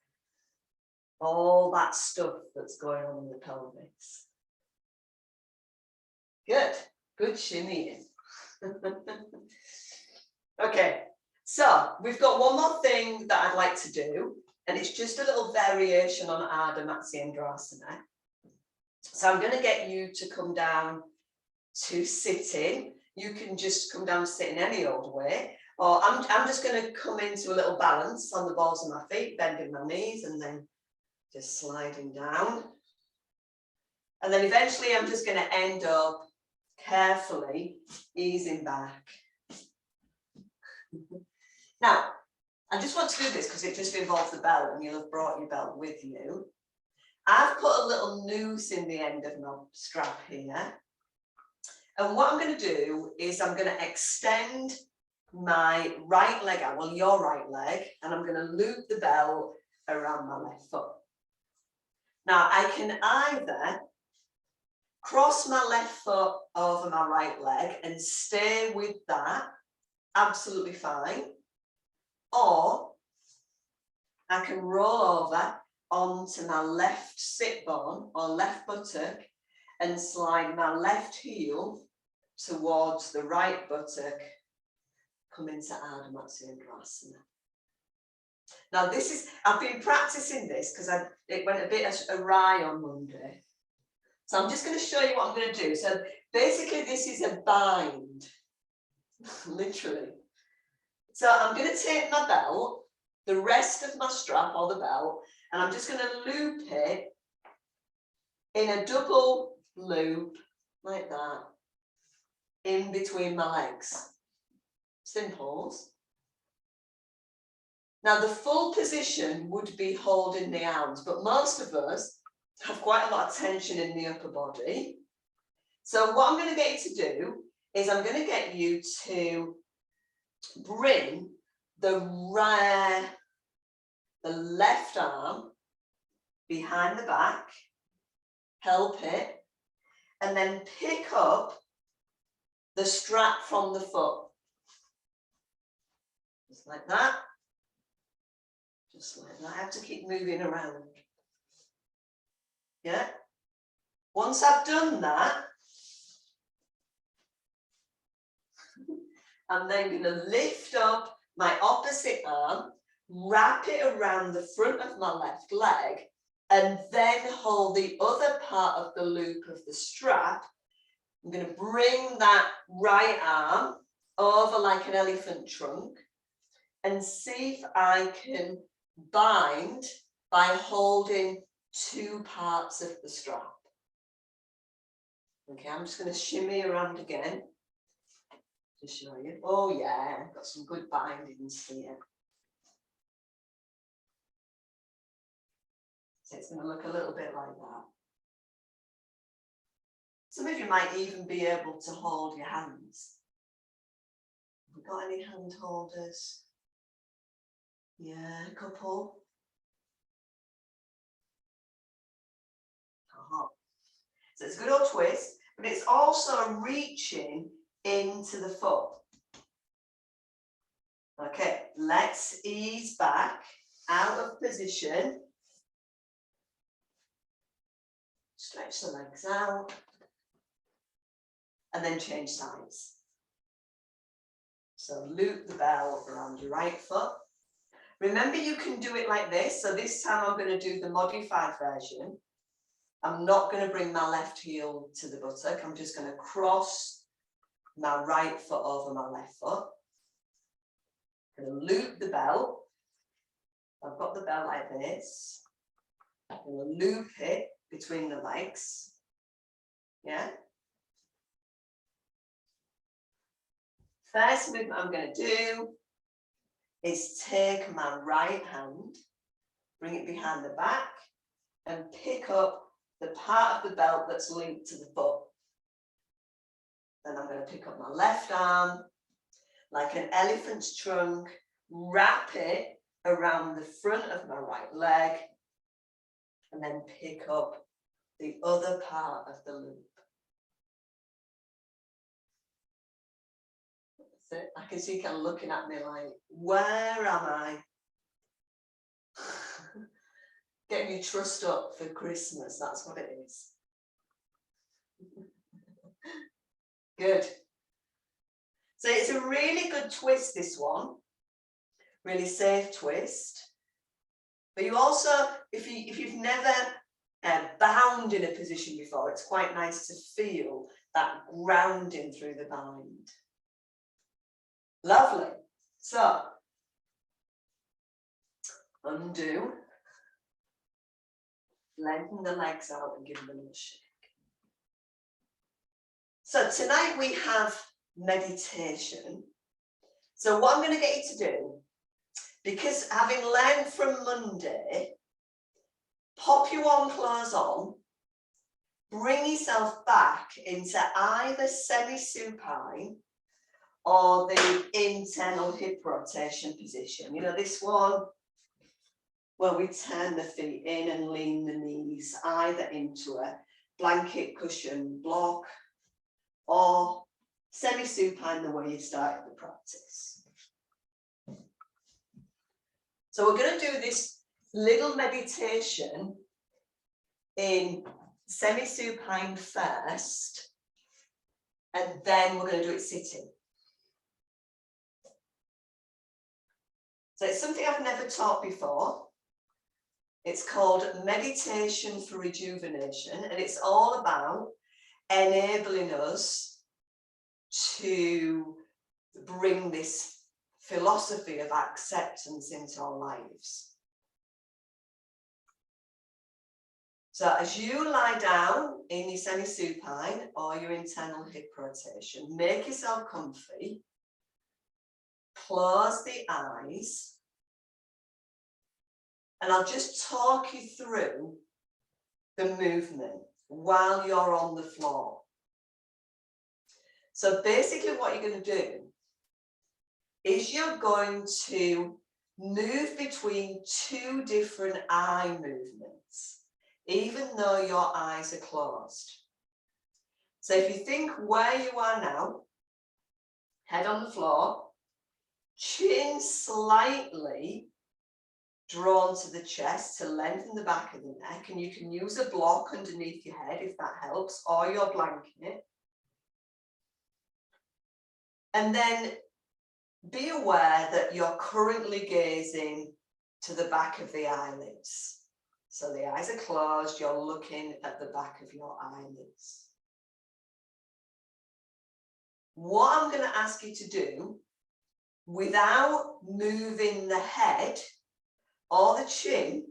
A: all that stuff that's going on in the pelvis. Good. Good shimmying. Okay, so we've got one more thing that I'd like to do, and it's just a little variation on Ardha Matsyendrasana. So I'm going to get you to come down to sitting. You can just come down to sitting any old way, or I'm just going to come into a little balance on the balls of my feet, bending my knees, and then just sliding down. And then eventually I'm just going to end up carefully easing back. Now, I just want to do this because it just involves the belt, and you'll have brought your belt with you. I've put a little noose in the end of my strap here. And what I'm going to do is I'm going to extend my right leg out, well, your right leg, and I'm going to loop the belt around my left foot. Now, I can either cross my left foot over my right leg and stay with that, absolutely fine. Or I can roll over onto my left sit bone or left buttock and slide my left heel towards the right buttock, come into Ardha Matsyendrasana. Now this is, I've been practicing this because it went a bit awry on Monday. So I'm just going to show you what I'm going to do. So basically this is a bind, literally. So I'm going to take my belt, the rest of my strap or the belt, and I'm just going to loop it in a double loop like that in between my legs. Simples. Now the full position would be holding the arms, but most of us have quite a lot of tension in the upper body. So what I'm going to get you to do is I'm going to get you to bring the left arm behind the back, help it, and then pick up the strap from the foot. Just like that. Just like that. I have to keep moving around. Yeah. Once I've done that, I'm then going to lift up my opposite arm, wrap it around the front of my left leg, and then hold the other part of the loop of the strap. I'm going to bring that right arm over like an elephant trunk and see if I can bind by holding two parts of the strap. Okay, I'm just going to shimmy around again to show you. Oh yeah, I've got some good bindings here. So it's going to look a little bit like that. Some of you might even be able to hold your hands. Have we got any hand holders? Yeah, a couple. So it's a good old twist, but it's also reaching into the foot. Okay, let's ease back out of position. Stretch the legs out. And then change sides. So loop the bell around your right foot. Remember, you can do it like this. So this time I'm going to do the modified version. I'm not going to bring my left heel to the buttock. I'm just going to cross my right foot over my left foot. I'm going to loop the bell. I've got the bell like this. I'm going to loop it between the legs. Yeah. First movement I'm going to do is take my right hand, bring it behind the back, and pick up the part of the belt that's linked to the foot. Then I'm going to pick up my left arm, like an elephant's trunk, wrap it around the front of my right leg, and then pick up the other part of the loop. I can see you kind of looking at me like, where am I? Getting your trust up for Christmas, that's what it is. Good. So it's a really good twist, this one. Really safe twist. But you also, if you've never bound in a position before, it's quite nice to feel that grounding through the bind. Lovely. So, undo, lengthen the legs out and give them a shake. So tonight we have meditation. So what I'm going to get you to do, because having learned from Monday, pop your warm clothes on, bring yourself back into either semi-supine or the internal hip rotation position. You know, this one where we turn the feet in and lean the knees either into a blanket cushion block or semi-supine the way you started the practice. So we're going to do this little meditation in semi-supine first, and then we're going to do it sitting. So it's something I've never taught before. It's called Meditation for Rejuvenation, and it's all about enabling us to bring this philosophy of acceptance into our lives. So as you lie down in your semi-supine or your internal hip rotation, make yourself comfy, close the eyes, and I'll just talk you through the movement while you're on the floor. So basically what you're going to do is you're going to move between two different eye movements, even though your eyes are closed. So if you think where you are now, head on the floor, chin slightly drawn to the chest to lengthen the back of the neck, and you can use a block underneath your head if that helps, or your blanket. And then be aware that you're currently gazing to the back of the eyelids. So the eyes are closed, you're looking at the back of your eyelids. What I'm going to ask you to do, without moving the head or the chin,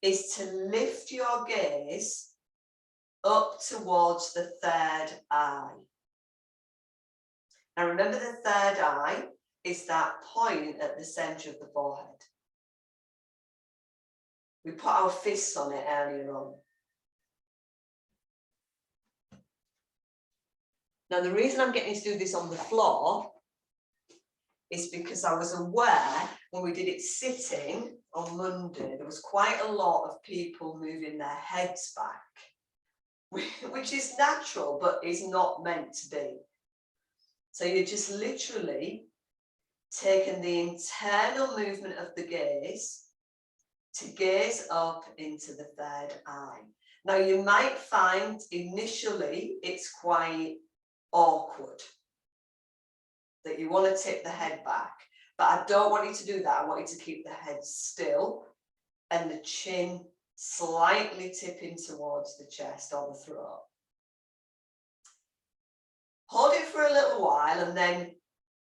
A: is to lift your gaze up towards the third eye. Now remember, the third eye is that point at the center of the forehead. We put our fists on it earlier on. Now the reason I'm getting you to do this on the floor is because I was aware when we did it sitting on Monday, there was quite a lot of people moving their heads back, which is natural, but is not meant to be. So you're just literally taking the internal movement of the gaze to gaze up into the third eye. Now you might find initially it's quite awkward, that you want to tip the head back, but I don't want you to do that. I want you to keep the head still and the chin slightly tipping towards the chest or the throat. Hold it for a little while and then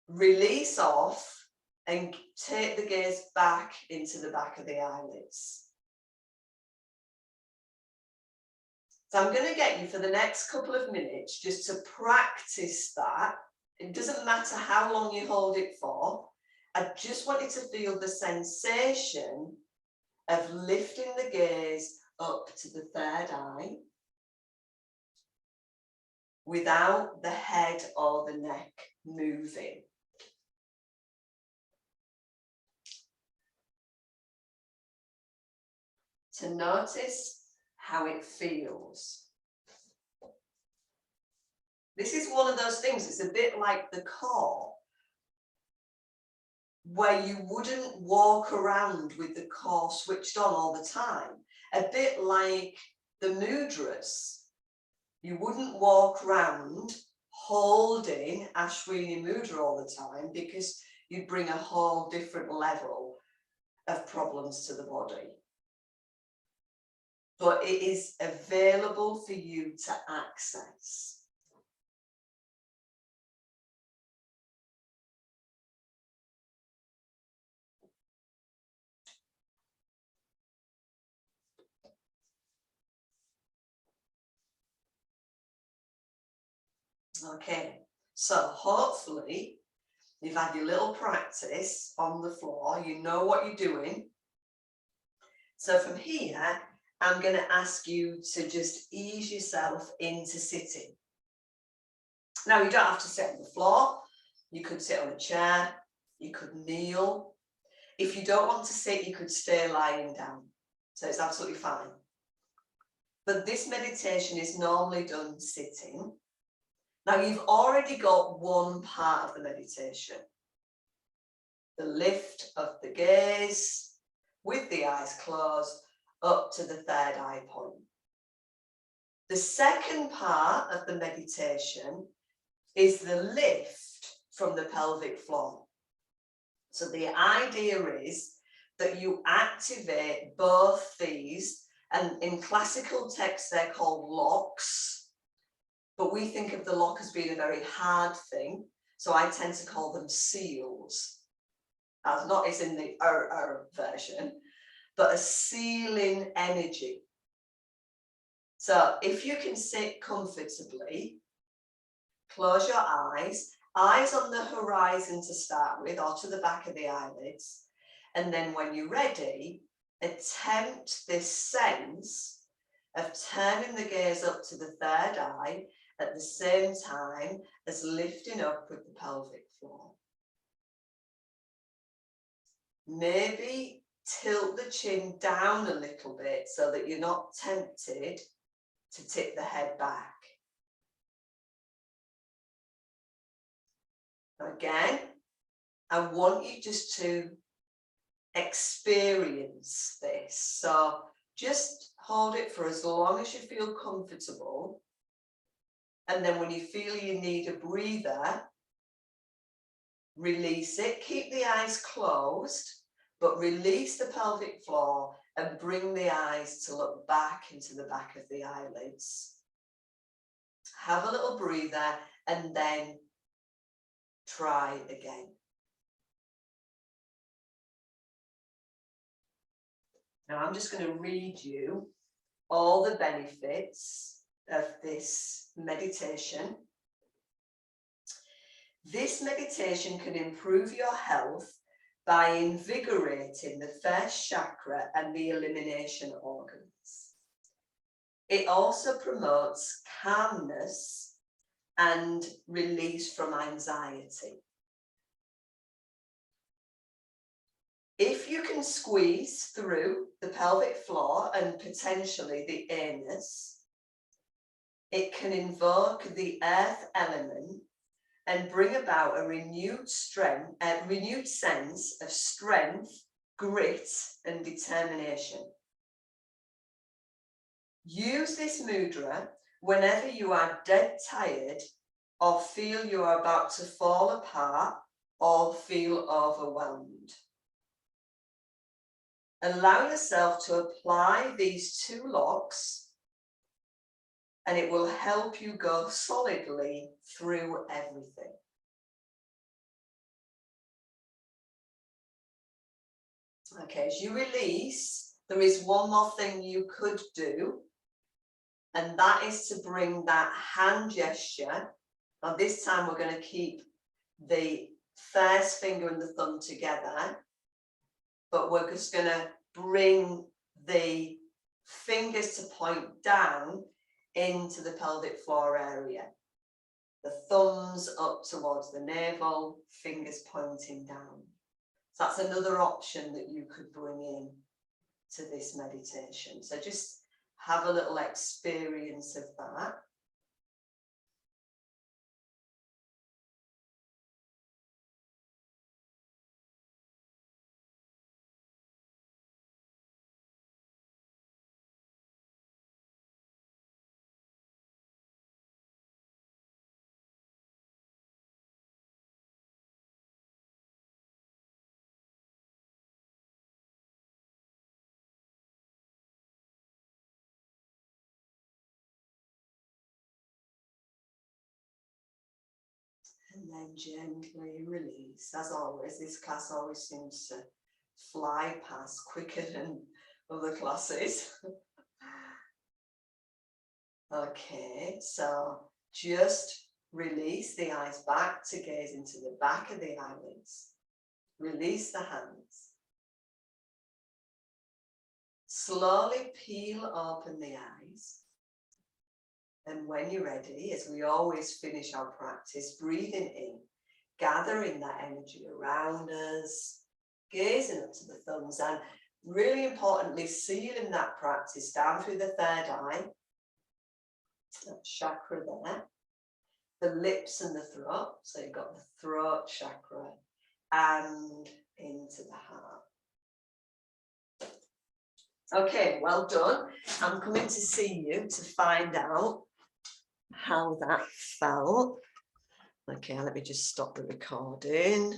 A: release off and take the gaze back into the back of the eyelids. So I'm going to get you for the next couple of minutes just to practice that. It doesn't matter how long you hold it for. I just want you to feel the sensation of lifting the gaze up to the third eye without the head or the neck moving. To notice how it feels. This is one of those things, it's a bit like the core, where you wouldn't walk around with the core switched on all the time. A bit like the mudras. You wouldn't walk around holding Ashwini Mudra all the time because you'd bring a whole different level of problems to the body. But it is available for you to access. Okay, so hopefully you've had your little practice on the floor, you know what you're doing. So from here, I'm going to ask you to just ease yourself into sitting. Now, you don't have to sit on the floor. You could sit on a chair. You could kneel. If you don't want to sit, you could stay lying down. So it's absolutely fine. But this meditation is normally done sitting. Now, you've already got one part of the meditation. The lift of the gaze with the eyes closed up to the third eye point. The second part of the meditation is the lift from the pelvic floor. So the idea is that you activate both these, and in classical texts they're called locks, but we think of the lock as being a very hard thing, so I tend to call them seals, as not as in the version, but a sealing energy. So if you can sit comfortably, close your eyes on the horizon to start with, or to the back of the eyelids. And then when you're ready, attempt this sense of turning the gaze up to the third eye at the same time as lifting up with the pelvic floor. Maybe tilt the chin down a little bit so that you're not tempted to tip the head back. Again, I want you just to experience this. So just hold it for as long as you feel comfortable. And then when you feel you need a breather, release it. Keep the eyes closed, but release the pelvic floor and bring the eyes to look back into the back of the eyelids. Have a little breather and then try again. Now I'm just going to read you all the benefits of this meditation. This meditation can improve your health by invigorating the first chakra and the elimination organs. It also promotes calmness and release from anxiety. If you can squeeze through the pelvic floor and potentially the anus, it can invoke the earth element and bring about a renewed sense of strength, grit, and determination. Use this mudra whenever you are dead tired or feel you are about to fall apart or feel overwhelmed. Allow yourself to apply these two locks and it will help you go solidly through everything. Okay, as you release, there is one more thing you could do, and that is to bring that hand gesture. Now this time we're going to keep the first finger and the thumb together, but we're just going to bring the fingers to point down into the pelvic floor area. The thumbs up towards the navel, fingers pointing down. So that's another option that you could bring in to this meditation. So just have a little experience of that. And then gently release. As always, this class always seems to fly past quicker than other classes. Okay, so just release the eyes back to gaze into the back of the eyelids. Release the hands. Slowly peel open the eyes. And when you're ready, as we always finish our practice, breathing in, gathering that energy around us, gazing up to the thumbs, and really importantly, sealing that practice down through the third eye, that chakra there, the lips and the throat, so you've got the throat chakra, and into the heart. Okay, well done. I'm coming to see you to find out how that felt. Okay, let me just stop the recording.